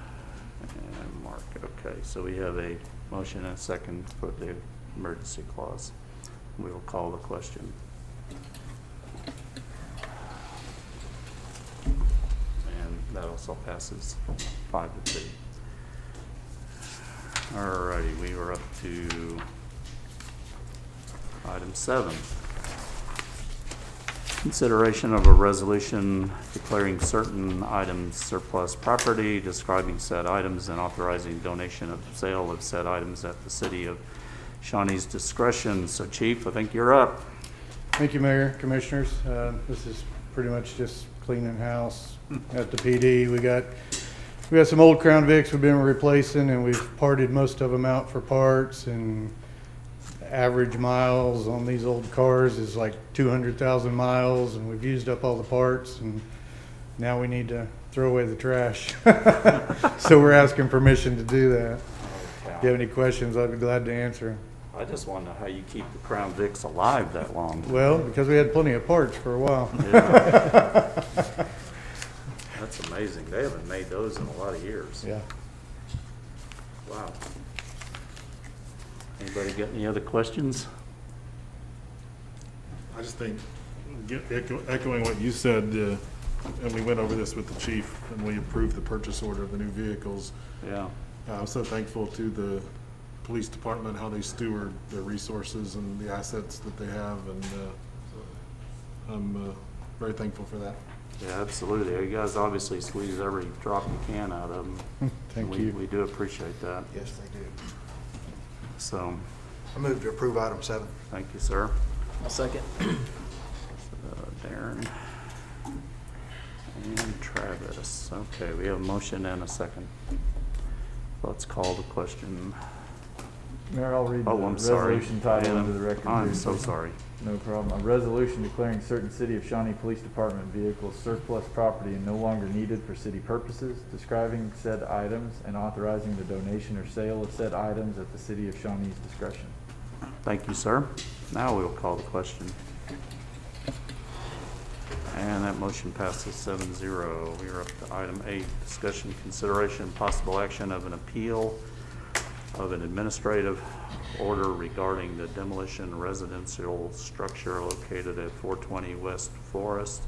Mark. Okay, so we have a motion and a second for the emergency clause. We will call the question. And that also passes 5-2. All righty, we are up to item 7. Consideration of a resolution declaring certain items surplus property, describing said items, and authorizing donation of sale of said items at the city of Shawnee's discretion. So Chief, I think you're up. Thank you, Mayor, Commissioners. This is pretty much just cleaning house at the PD. We got some old Crown Vics we've been replacing, and we've parted most of them out for parts, and average miles on these old cars is like 200,000 miles, and we've used up all the parts, and now we need to throw away the trash. So we're asking permission to do that. If you have any questions, I'd be glad to answer. I just want to know how you keep the Crown Vics alive that long. Well, because we had plenty of parts for a while. Yeah. That's amazing. They haven't made those in a lot of years. Yeah. Wow. Anybody got any other questions? I just think, echoing what you said, and we went over this with the chief, and we approved the purchase order of the new vehicles. Yeah. I'm so thankful to the police department, how they steward their resources and the assets that they have, and I'm very thankful for that. Yeah, absolutely. You guys obviously squeeze every drop you can out of them. Thank you. We do appreciate that. Yes, they do. So, I move to approve item 7. thank you, sir. I'll second. Darren and Travis. Okay, we have a motion and a second. Let's call the question. Mayor, I'll read the Oh, I'm sorry. resolution title Yeah, into the record. I'm so briefly. sorry. No problem. A resolution declaring certain City of Shawnee Police Department vehicles surplus property and no longer needed for city purposes, describing said items, and authorizing the donation or sale of said items at the City of Shawnee's discretion. Thank you, sir. Now we will call the question. And that motion passes 7-0. We are up to item 8, discussion, consideration, possible action of an appeal of an administrative order regarding the demolition residential structure located at 420 West Forest.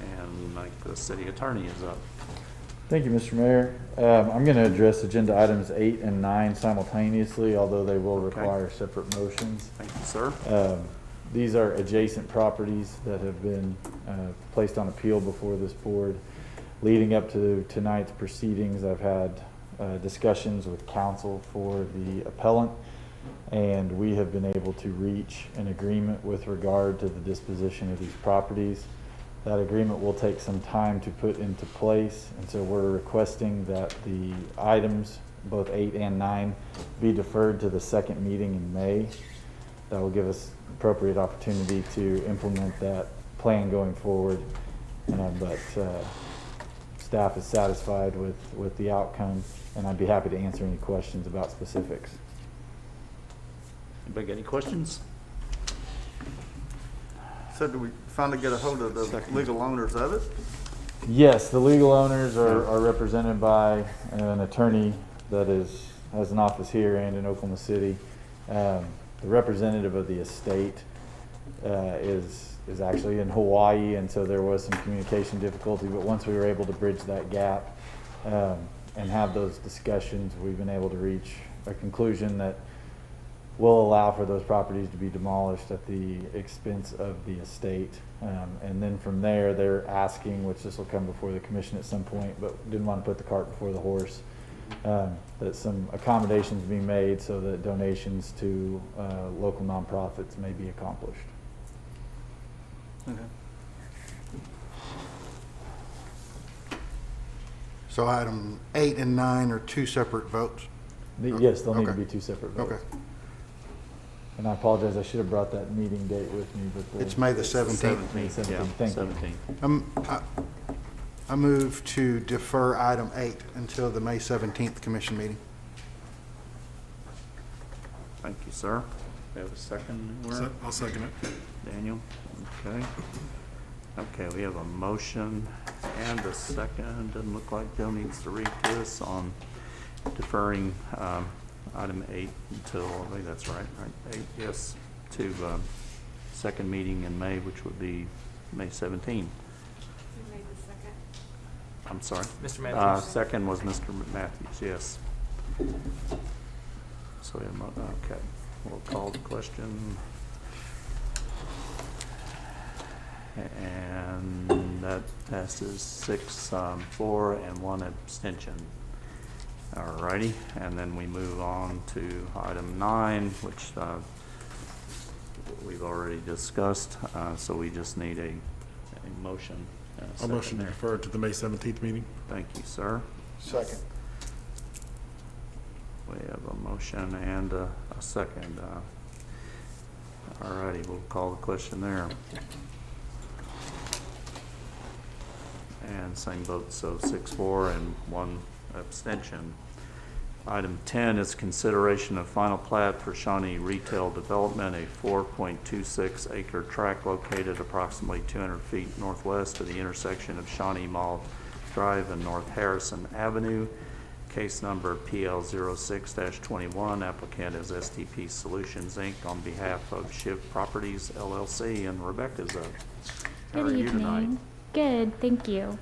And like the city attorney is up. Thank you, Mr. Mayor. I'm going to address agenda items 8 and 9 simultaneously, although they will require separate motions. Thank you, sir. These are adjacent properties that have been placed on appeal before this board. Leading up to tonight's proceedings, I've had discussions with counsel for the appellant, and we have been able to reach an agreement with regard to the disposition of these properties. That agreement will take some time to put into place, and so we're requesting that the items, both 8 and 9, be deferred to the second meeting in May. That will give us appropriate opportunity to implement that plan going forward. But staff is satisfied with the outcome, and I'd be happy to answer any questions about specifics. Anybody got any questions? So do we finally get a hold of the legal owners of it? Yes, the legal owners are represented by an attorney that has an office here and in Oklahoma City. The representative of the estate is actually in Hawaii, and so there was some communication difficulty, but once we were able to bridge that gap and have those discussions, we've been able to reach a conclusion that will allow for those properties to be demolished at the expense of the estate. And then from there, they're asking, which this will come before the commission at some point, but didn't want to put the cart before the horse, that some accommodations be made so that donations to local nonprofits may be accomplished. Okay. So item 8 and 9 are two separate votes? Yes, they'll need to Okay. be two separate votes. Okay. And I apologize, I should have brought that meeting date with me before. It's May the 17th. May 17th, thank you. I move to defer item 8 until the May 17th commission meeting. Thank you, sir. We have a second? Warren? I'll second it. Daniel? Okay. Okay, we have a motion and a second. Doesn't look like Joe needs to read this on deferring item 8 until, I think that's right, 8, yes, to second meeting in May, which would be May 17. I'm sorry? Mr. Matthews. Second was Mr. Matthews, yes. So we have, okay, we'll call the question. And that passes 6-4 and 1 abstention. All righty, and then we move on to item 9, which we've already discussed, so we just need a motion. I'll motion to defer to the May 17th meeting. Thank you, sir. Second. We have a motion and a second. All righty, we'll call the question there. And same vote, so 6-4 and 1 abstention. Item 10 is consideration of final plat for Shawnee Retail Development, a 4.26 acre tract located approximately 200 feet northwest of the intersection of Shawnee Mall Drive and North Harrison Avenue. Case number PL06-21. Applicant is STP Solutions, Inc. on behalf of Shiv Properties, LLC, and Rebecca's up. How are Good you tonight? evening. Good, thank you.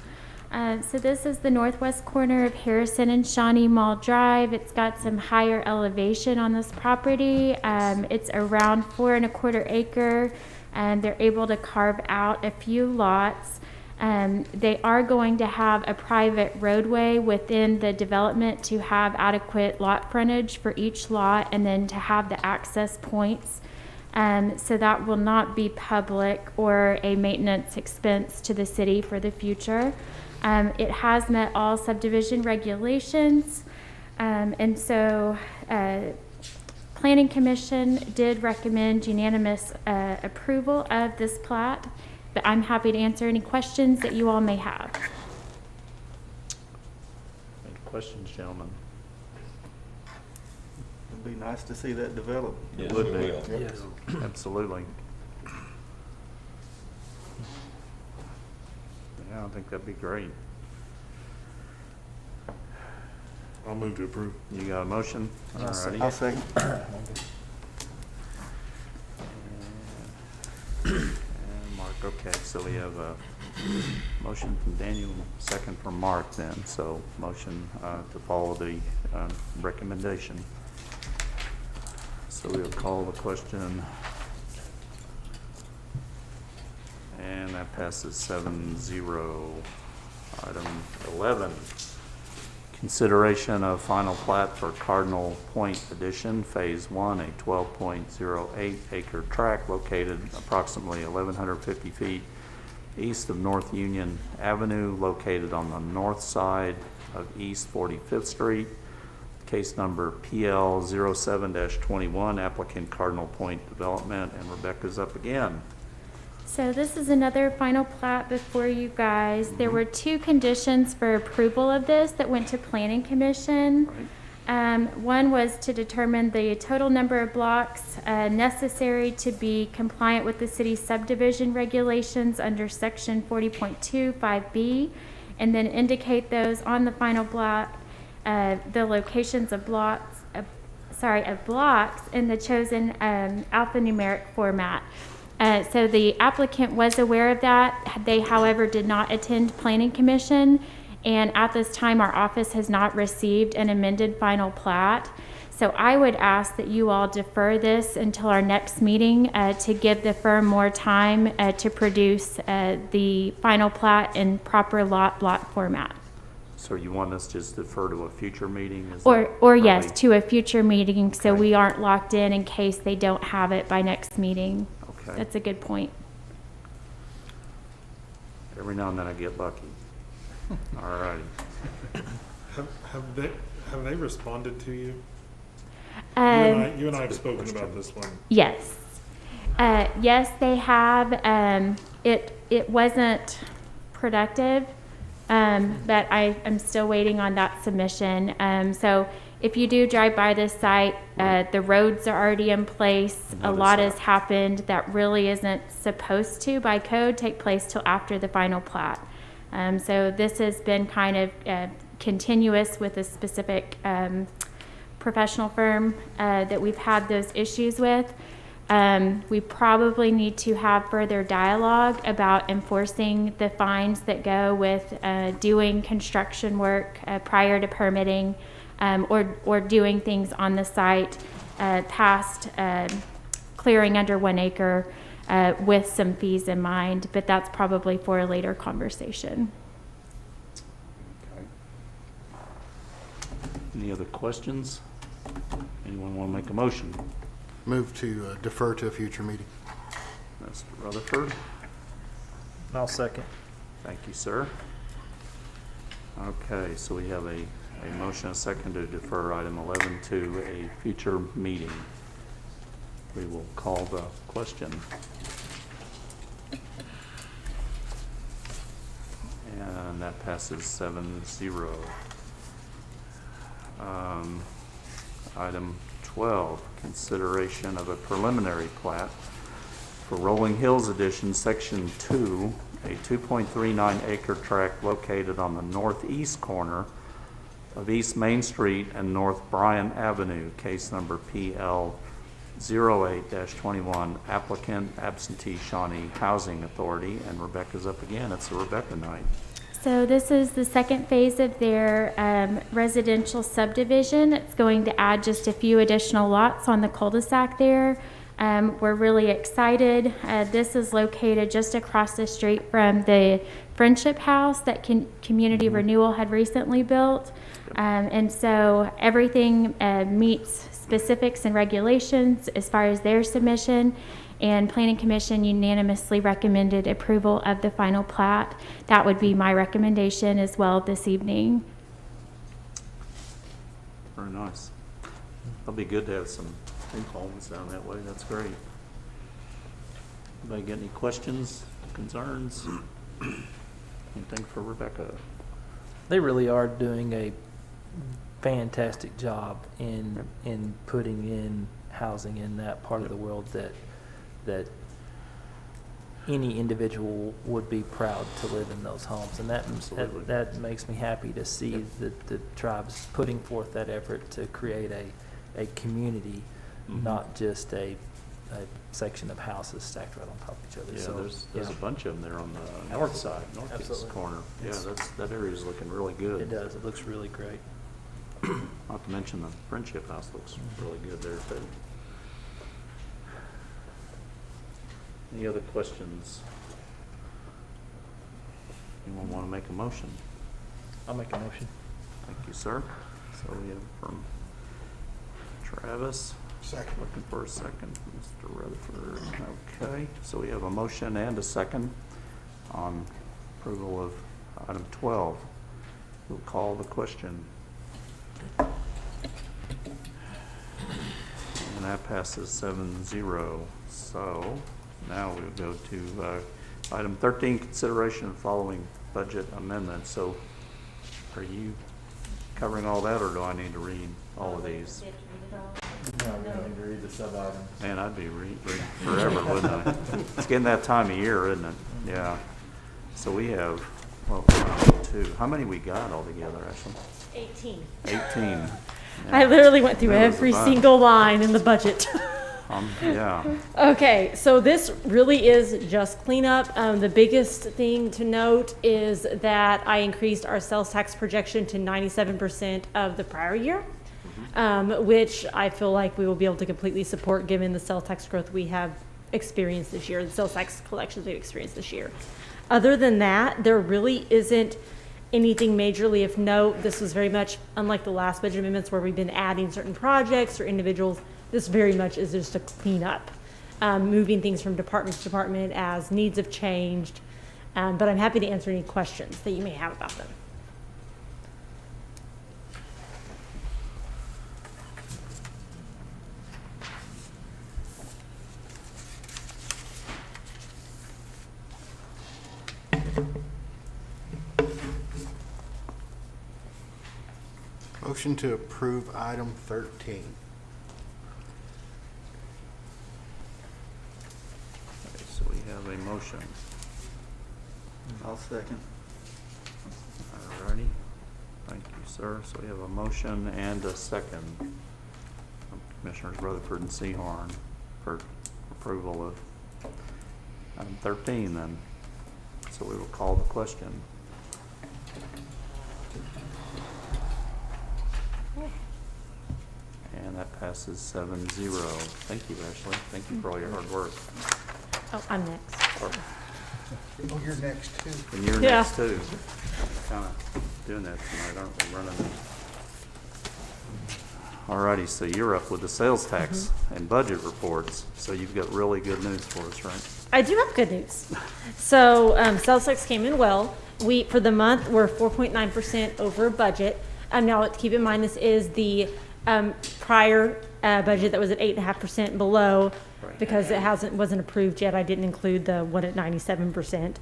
So this is the northwest corner of Harrison and Shawnee Mall Drive. It's got some higher elevation on this property. It's around 4 1/4 acre, and they're able to carve out a few lots. They are going to have a private roadway within the development to have adequate lot frontage for each lot, and then to have the access points. So that will not be public or a maintenance expense to the city for the future. It has met all subdivision regulations, and so Planning Commission did recommend unanimous approval of this plat, but I'm happy to answer any questions that you all may have. Any questions, gentlemen? It'd be nice to see that develop. It would be. Yes. Absolutely. Yeah, I think that'd be great. I'll move to approve. You got a motion? All righty. I'll second. And Mark, okay, so we have a motion from Daniel, second from Mark then, so motion to follow the recommendation. So we'll call the question. And that passes 7-0. Item 11, consideration of final plat for Cardinal Point Addition, Phase 1, a 12.08 acre tract located approximately 1,150 feet east of North Union Avenue, located on the north side of East 45th Street. Case number PL07-21, applicant Cardinal Point Development, and Rebecca's up again. So this is another final plat before you guys. There were two conditions for approval of this that went to Planning Commission. One was to determine the total number of blocks necessary to be compliant with the city's subdivision regulations under section 40.2 5B, and then indicate those on the final block, the locations of blocks in the chosen alphanumeric format. So the applicant was aware of that. They, however, did not attend Planning Commission, and at this time, our office has not received an amended final plat. So I would ask that you all defer this until our next meeting to give the firm more time to produce the final plat in proper lot block format. So you want us to just defer to a future meeting? Is Or that yes, probably- to a future meeting, so Okay. we aren't locked in case they don't have it by next meeting. Okay. That's a good point. Every now and then I get lucky. All righty. Have they responded to you? Um, You and I have spoken about this one. Yes. Yes, they have. It wasn't productive, but I'm still waiting on that submission. So if you do drive by this site, the roads are already in place. A lot has happened that really isn't supposed to, by code, take place till after the final plat. So this has been kind of continuous with a specific professional firm that we've had those issues with. We probably need to have further dialogue about enforcing the fines that go with doing construction work prior to permitting, or doing things on the site past clearing under 1 acre with some fees in mind, but that's probably for a later conversation. Okay. Any other questions? Anyone want to make a motion? Move to defer to a future meeting. Mr. Rutherford? I'll second. Thank you, sir. Okay, so we have a motion, a second to defer item 11 to a future meeting. We will call the question. And that passes 7-0. Item 12, consideration of a preliminary plat for Rolling Hills Edition, Section 2, a 2.39 acre tract located on the northeast corner of East Main Street and North Bryan Avenue, case number PL 08-21, applicant absentee Shawnee Housing Authority, and Rebecca's up again. It's a Rebecca night. So this is the second phase of their residential subdivision. It's going to add just a few additional lots on the cul-de-sac there. We're really excited. This is located just across the street from the Friendship House that Community Renewal had recently built. And so everything meets specifics and regulations as far as their submission, and Planning Commission unanimously recommended approval of the final plat. That would be my recommendation as well this evening. Very nice. It'll be good to have some new homes down that way. That's great. Anybody got any questions, concerns? Anything for Rebecca? They really are doing a fantastic job in putting in housing in that part of the world that any individual would be proud to live in those homes, and that makes me happy to see that the tribe's putting forth that effort to create a community, not just a section of houses stacked right on top of each other. Yeah, So, there's a bunch of them there on the north side, northeast Absolutely. corner. Yeah, that area's looking really good. It does. It looks really great. Not to mention the Friendship House looks really good there too. Any other questions? Anyone want to make a motion? I'll make a motion. Thank you, sir. So we have from Travis. Second. Looking for a second from Mr. Rutherford. Okay, so we have a motion and a second on approval of item 12. We'll call the question. And that passes 7-0. So Now we'll go to item 13, consideration of following budget amendments. So are you covering all that, or do I need to read all of these? No, we don't need to read the sub-items. Man, I'd be reading forever, wouldn't I? It's getting that time of year, isn't it? Yeah. So we have, well, 2. How many we got altogether, Ashley? 18. 18. I literally went through There was a every bunch. single line in the budget. Yeah. Okay, so this really is just cleanup. The biggest thing to note is that I increased our sales tax projection to 97% of the prior year, which I feel like we will be able to completely support given the sales tax growth we have experienced this year, the sales tax collections we've experienced this year. Other than that, there really isn't anything majorly of note. This was very much unlike the last budget amendments where we've been adding certain projects or individuals. This very much is just a cleanup, moving things from department to department as needs have changed. But I'm happy to answer any questions that you may have about them. Motion to approve item 13. Okay, so we have a motion. I'll second. All righty. Thank you, sir. So we have a motion and a second from Commissioners Rutherford and Seahorn for approval of item 13 then. So we will call the question. And that passes 7-0. Thank you, Ashley. Thank you for all your hard work. Oh, I'm next. Oh, you're next too. And you're Yeah. next too. Kind of doing that tonight, aren't we? Running. Alrighty, so you're up with the sales tax and budget reports. So you've got really good news for us, right? I do have good news. So sales tax came in well. For the month, we're 4.9% over budget. Now, keep in mind, this is the prior budget that was at 8.5% below, Right. because it wasn't approved yet. I didn't include the one at 97%.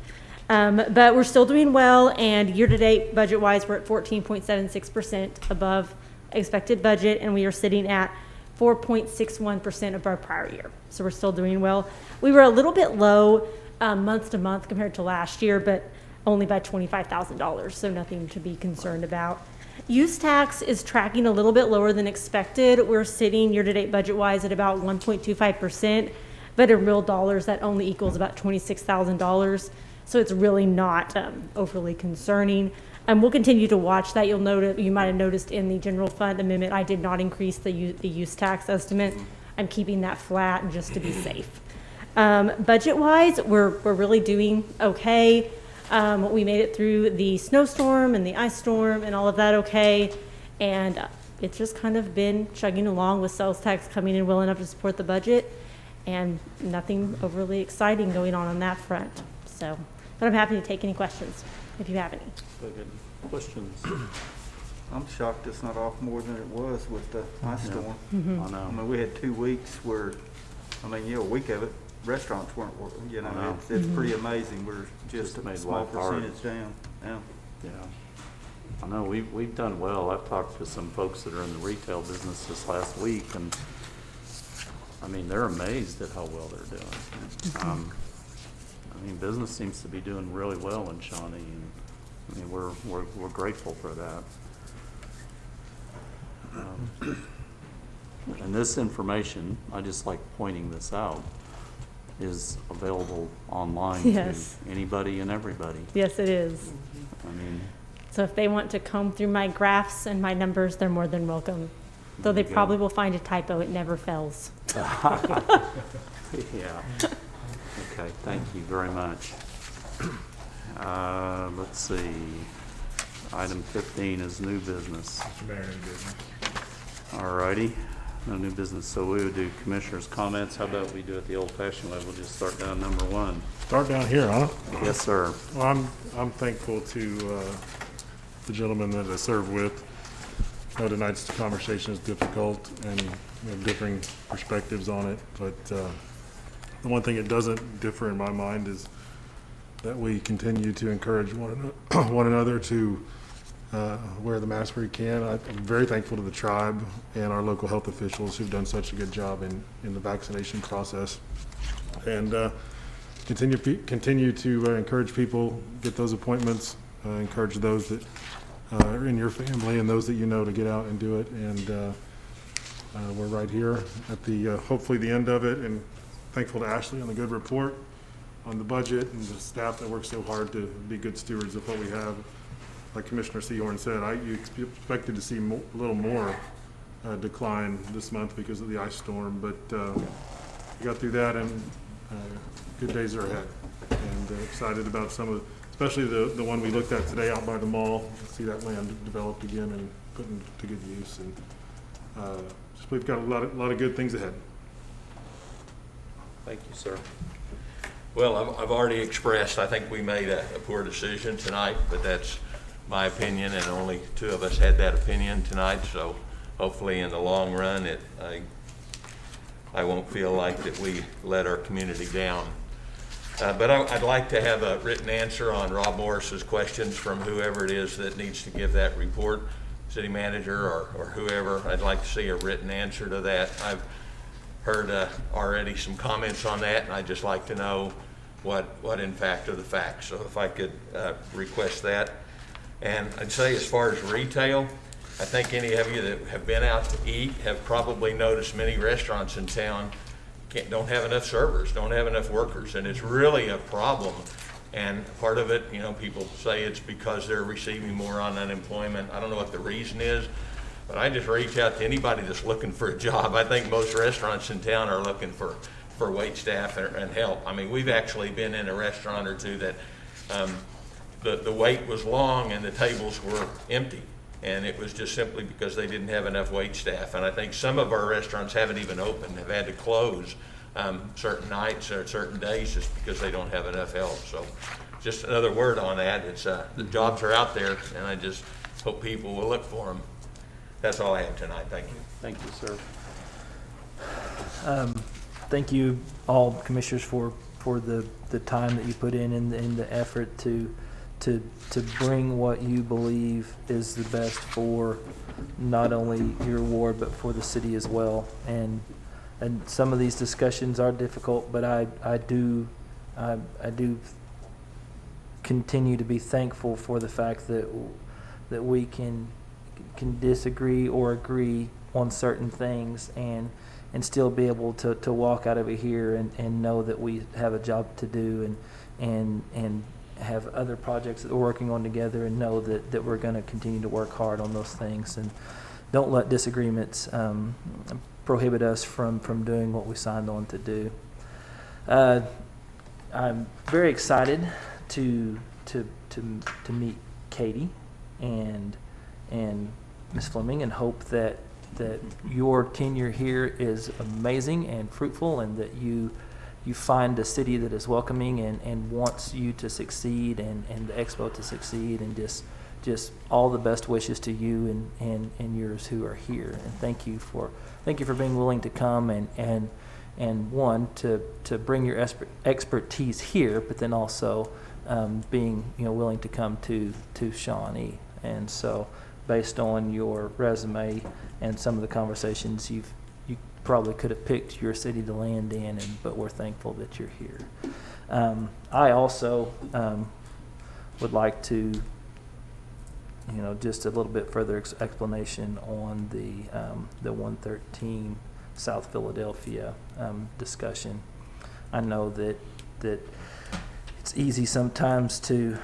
But we're still doing well, and year-to-date, budget-wise, we're at 14.76% above expected budget, and we are sitting at 4.61% of our prior year. So we're still doing well. We were a little bit low month to month compared to last year, but only by $25,000, so nothing to be concerned about. Use tax is tracking a little bit lower than expected. We're sitting year-to-date budget-wise at about 1.25%, but in real dollars, that only equals about $26,000. So it's really not overly concerning. We'll continue to watch that. You might have noticed in the general fund amendment, I did not increase the use tax estimate. I'm keeping that flat just to be safe. Budget-wise, we're really doing okay. We made it through the snowstorm and the ice storm and all of that okay. And it's just kind of been chugging along with sales tax coming in well enough to support the budget, and nothing overly exciting going on that front. So, but I'm happy to take any questions if you have any. Good questions. I'm shocked it's not off more than it was with the ice storm. I know. I mean, we had 2 weeks where, a week of it, restaurants weren't working, I know. it's pretty amazing. We're just Just made a small life hard. percentage down. Yeah. Yeah. I know, we've done well. I've talked to some folks that are in the retail business this last week, and they're amazed at how well they're doing. Business seems to be doing really well in Shawnee, and we're grateful for that. And this information, I just like pointing this out, is available online Yes. to anybody and everybody. Yes, it is. So if they want to comb through my graphs and my numbers, they're more than welcome. Though they There you go. probably will find a typo, it never fails. Yeah. Okay, thank you very much. Let's see. Item 15 is new business. Mr. Mayor, any business? All righty, no new business. So we would do commissioners' comments. How about we do it the old-fashioned way? We'll just start down number 1. Start down here, huh? Yes, sir. Well, I'm thankful to the gentleman that I serve with. I know tonight's conversation is difficult and we have differing perspectives on it, but The one thing it doesn't differ in my mind is that we continue to encourage one another to wear the mask where you can. I'm very thankful to the tribe and our local health officials who've done such a good job in the vaccination process. And continue to encourage people, get those appointments, encourage those that are in your family and those that you know to get out and do it. And we're right here at the hopefully the end of it, and thankful to Ashley on the good report on the budget and the staff that works so hard to be good stewards of what we have. Like Commissioner Seahorn said, you expected to see a little more decline this month because of the ice storm, but we got through that, and good days are ahead. And excited about some of, especially the one we looked at today out by the mall. See that land developed again and put into good use, and just we've got a lot of good things ahead. Thank you, sir. Well, I've already expressed, I think we made a poor decision tonight, but that's my opinion, and only two of us had that opinion tonight, so hopefully in the long run, I won't feel like that we let our community down. But I'd like to have a written answer on Rob Morris's questions from whoever it is that needs to give that report, city manager or whoever. I'd like to see a written answer to that. I've heard already some comments on that, and I'd just like to know what in fact are the facts. So if I could request that. And I'd say as far as retail, I think any of you that have been out to eat have probably noticed many restaurants in town don't have enough servers, don't have enough workers, and it's really a problem. And part of it, you know, people say it's because they're receiving more on unemployment. I don't know what the reason is, but I just reach out to anybody that's looking for a job. I think most restaurants in town are looking for wait staff and help. I mean, we've actually been in a restaurant or two that the wait was long and the tables were empty. And it was just simply because they didn't have enough wait staff. And I think some of our restaurants haven't even opened, have had to close certain nights or certain days just because they don't have enough help. So just another word on that. It's the jobs are out there, and I just hope people will look for them. That's all I have tonight. Thank you. Thank you, sir. Thank you all commissioners for the time that you put in and the effort to bring what you believe is the best for not only your ward but for the city as well. And some of these discussions are difficult, but I do continue to be thankful for the fact that we can disagree or agree on certain things and still be able to walk out of here and know that we have a job to do and have other projects that we're working on together, and know that we're going to continue to work hard on those things, and don't let disagreements prohibit us from doing what we signed on to do. I'm very excited to meet Katie and Ms. Fleming, and hope that your tenure here is amazing and fruitful, and that you find a city that is welcoming and wants you to succeed and the expo to succeed, and just all the best wishes to you and yours who are here. And thank you for being willing to come and one to bring your expertise here, but then also being willing to come to Shawnee. And so based on your resume and some of the conversations you probably could have picked your city to land in, but we're thankful that you're here. I also would like to, just a little bit further explanation on the 113 South Philadelphia discussion. I know that it's easy sometimes to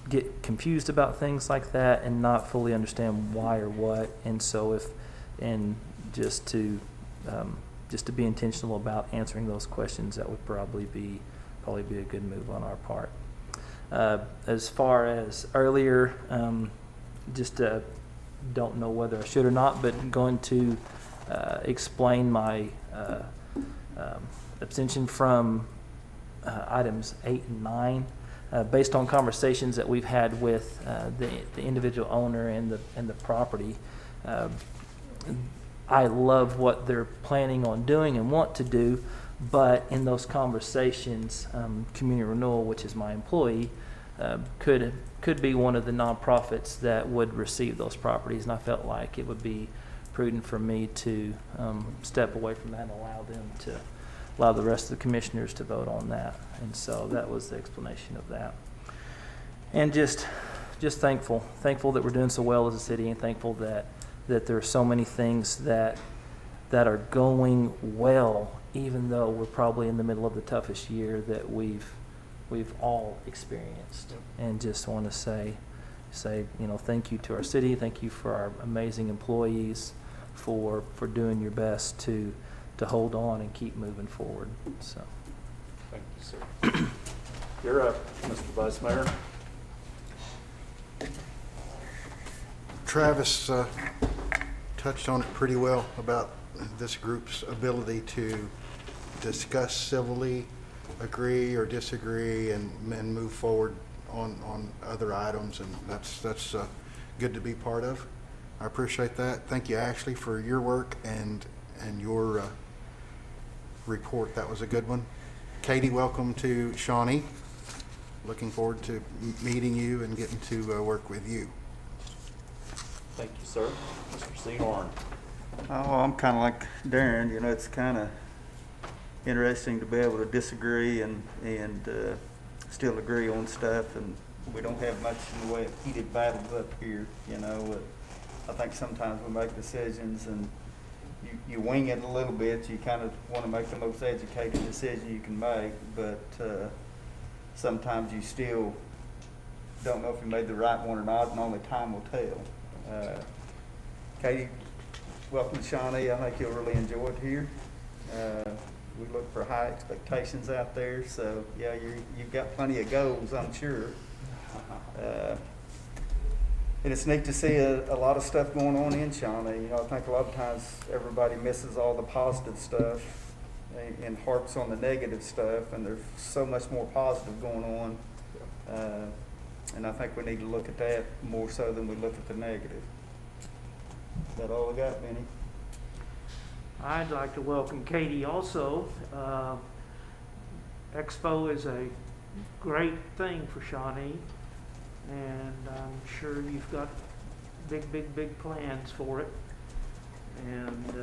get confused about things like that and not fully understand why or what, and so just to be intentional about answering those questions, that would probably be a good move on our part. As far as earlier, don't know whether I should or not, but going to explain my abstention from items 8 and 9. Based on conversations that we've had with the individual owner and the property, I love what they're planning on doing and want to do, But in those conversations, Community Renewal, which is my employee, could be one of the nonprofits that would receive those properties, and I felt like it would be prudent for me to step away from that and allow the rest of the commissioners to vote on that. And so that was the explanation of that. And just thankful that we're doing so well as a city, and thankful that there are so many things that are going well, even though we're probably in the middle of the toughest year that we've all experienced. And just want to say, thank you to our city, thank you for our amazing employees for doing your best to hold on and keep moving forward. So, Thank you, sir. You're up, Mr. Vice Mayor. Travis touched on it pretty well about this group's ability to discuss civilly, agree or disagree, and move forward on other items, and that's good to be part of. I appreciate that. Thank you, Ashley, for your work and your report. That was a good one. Katie, welcome to Shawnee. Looking forward to meeting you and getting to work with you. Thank you, sir. Mr. Seahorn. Oh, I'm kind of like Darren. It's kind of interesting to be able to disagree and still agree on stuff, and we don't have much in the way of heated battles up here. I think sometimes we make decisions and you wing it a little bit. You kind of want to make the most educated decision you can make, but sometimes you still don't know if you made the right one or not, and only time will tell. Katie, welcome to Shawnee. I think you'll really enjoy it here. We look for high expectations out there, so yeah, you've got plenty of goals, I'm sure. And it's neat to see a lot of stuff going on in Shawnee. I think a lot of times everybody misses all the positive stuff and harps on the negative stuff, and there's so much more positive going on. And I think we need to look at that more so than we look at the negative. Is that all I got, Benny? I'd like to welcome Katie also. Expo is a great thing for Shawnee, and I'm sure you've got big plans for it. And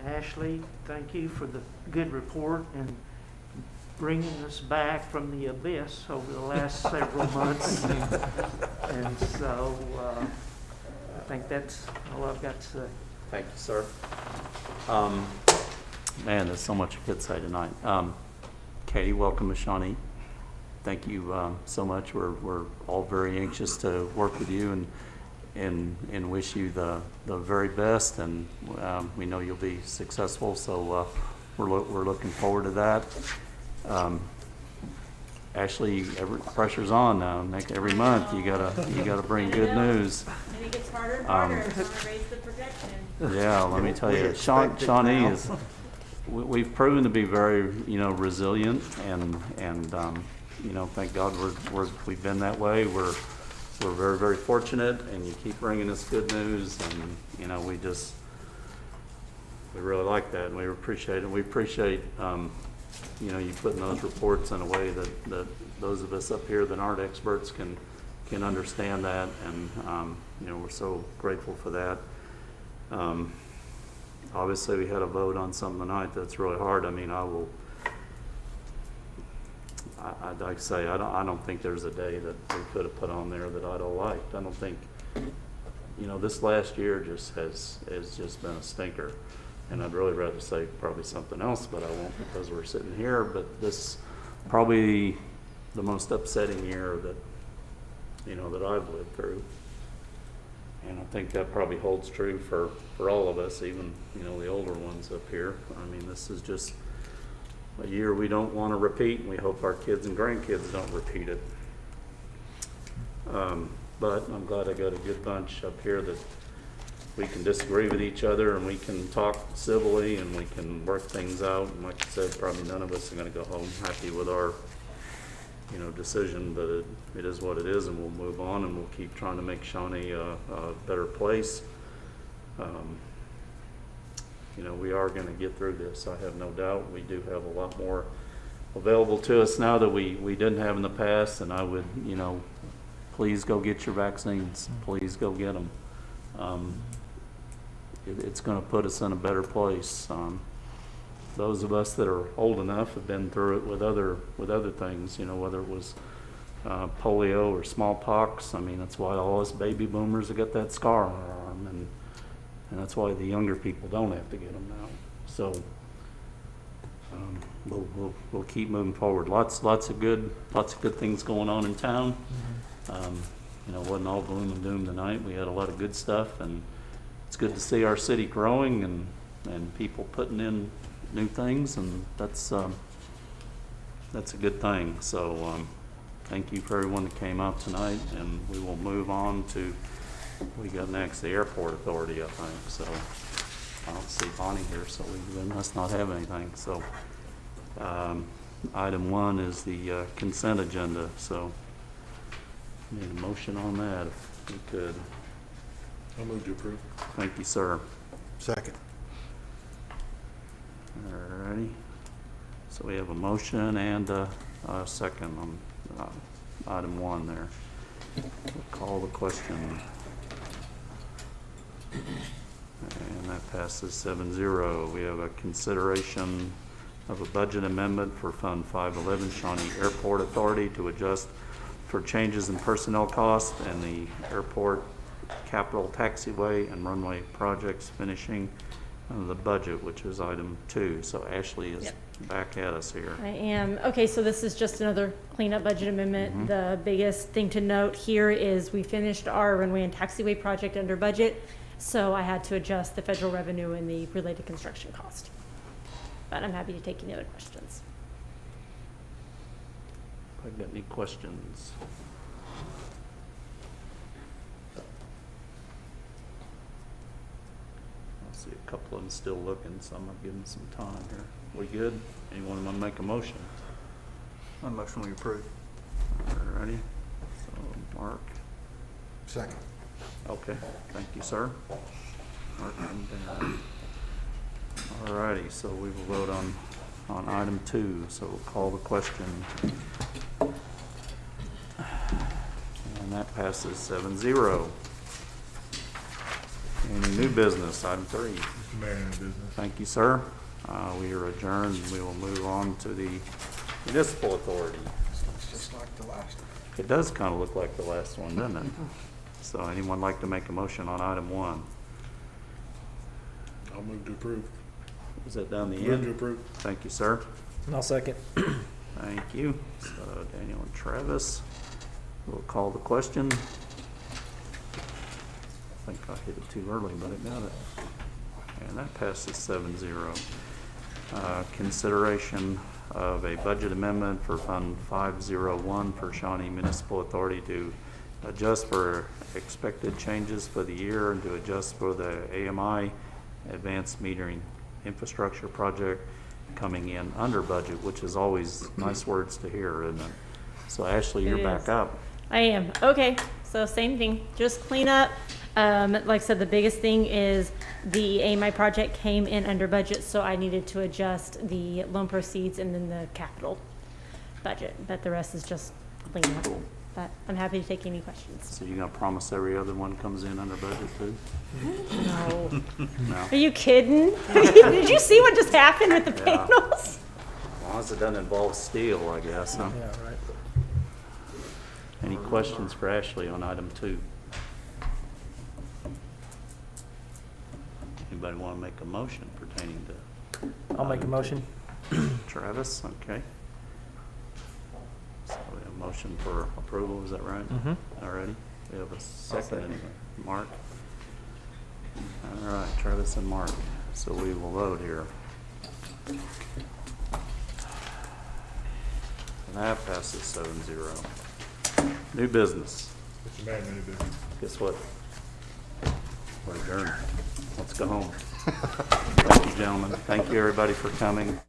Ashley, thank you for the good report and bringing us back from the abyss over the last several months. And so I think that's all I've got to say. Thank you, sir. Man, there's so much you could say tonight. Katie, welcome to Shawnee. Thank you so much. We're all very anxious to work with you and wish you the very best, and we know you'll be successful, so we're looking forward to that. Ashley, pressure's on now. Every month you gotta bring good news. And it gets harder and harder. We're trying to raise the projection. Yeah, let me tell you, Shawnee is. We've proven to be very, resilient, and thank God we've been that way. We're very, very fortunate, and you keep bringing us good news, and we really like that, and we appreciate it. We appreciate you putting those reports in a way that those of us up here that aren't experts can understand that, and we're so grateful for that. Obviously, we had a vote on something tonight that's really hard. I mean, I'd like to say, I don't think there's a day that we could have put on there that I don't like. I don't think, this last year has just been a stinker. And I'd really rather say probably something else, but I won't because we're sitting here. But this probably the most upsetting year that I've lived through. And I think that probably holds true for all of us, even, the older ones up here. I mean, this is just a year we don't want to repeat, and we hope our kids and grandkids don't repeat it. But I'm glad I got a good bunch up here that we can disagree with each other, and we can talk civilly, and we can work things out. And like I said, probably none of us are going to go home happy with our decision, but it is what it is, and we'll move on, and we'll keep trying to make Shawnee a better place. you know, we are gonna get through this, I have no doubt. We do have a lot more available to us now that we didn't have in the past, and I would, you know, please go get your vaccines. Please go get them. It's gonna put us in a better place. Those of us that are old enough have been through it with other things, you know, whether it was polio or smallpox. I mean, that's why all us baby boomers have got that scar on our arm, and that's why the younger people don't have to get them now. So we'll keep moving forward. Lots of good things going on in town. You know, it wasn't all gloom and doom tonight. We had a lot of good stuff, and it's good to see our city growing and people putting in new things, and that's a good thing. So thank you for everyone that came out tonight, and we will move on to, we got next, the Airport Authority, I think. So I don't see Bonnie here, so we must not have anything. So item 1 is the consent agenda. So need a motion on that if we could. I'll move to approve. Thank you, sir. Second. Alrighty. So we have a motion and a second on item 1 there. We'll call the question. And that passes 7-0. We have a consideration of a budget amendment for Fund 511 Shawnee Airport Authority to adjust for changes in personnel costs and the airport capital taxiway and runway projects finishing the budget, which is item 2. So Ashley is back at us here. I am. Okay, so this is just another cleanup budget amendment. The biggest thing to note here is we finished our runway and taxiway project under budget, so I had to adjust the federal revenue and the related construction cost. But I'm happy to take any other questions. I've got any questions? I see a couple of them still looking, so I'm gonna give them some time here. We good? Anyone want to make a motion? A motion we approve. Alrighty. So Mark. Second. Okay. Thank you, sir. Mark and Dan. Alrighty. So we will vote on item 2. So we'll call the question. And that passes 7-0. Any new business? Item 3. Mr. Mayor, new business. Thank you, sir. We are adjourned, and we will move on to the Municipal Authority. It's just like the last one. It does kind of look like the last one, doesn't it? So anyone like to make a motion on item 1? I'll move to approve. Is that down the Move to end? approve. Thank you, sir. I'll second. Thank you. So Daniel and Travis, we'll call the question. I think I hit it too early, but I got it. And that passes 7-0. Consideration of a budget amendment for Fund 501 for Shawnee Municipal Authority to adjust for expected changes for the year and to adjust for the AMI Advanced Metering Infrastructure Project coming in under budget, which is always nice words to hear, isn't it? So Ashley, you're back up. I am. Okay, so same thing, just clean up. Like I said, the biggest thing is the AMI project came in under budget, so I needed to adjust the loan proceeds and then the capital budget, but the rest is just clean up. But I'm happy to take any questions. So you're gonna promise every other one comes in under budget too? No. No? Are you kidding? Did you see what just happened with the Yeah. panels? As long as it doesn't involve steel, I guess, huh? Yeah, right. Any questions for Ashley on item 2? Anybody want to make a motion pertaining to? I'll make a motion. Travis, okay. So we have a motion for approval, is that right? Alrighty, we have a second, anyway. Mark? All right, Travis and Mark, so we will vote here. And that passes 7-0. New business. Mr. Mayor, new business. Guess what? We're adjourned. Let's go home. Thank you, gentlemen. Thank you, everybody, for coming.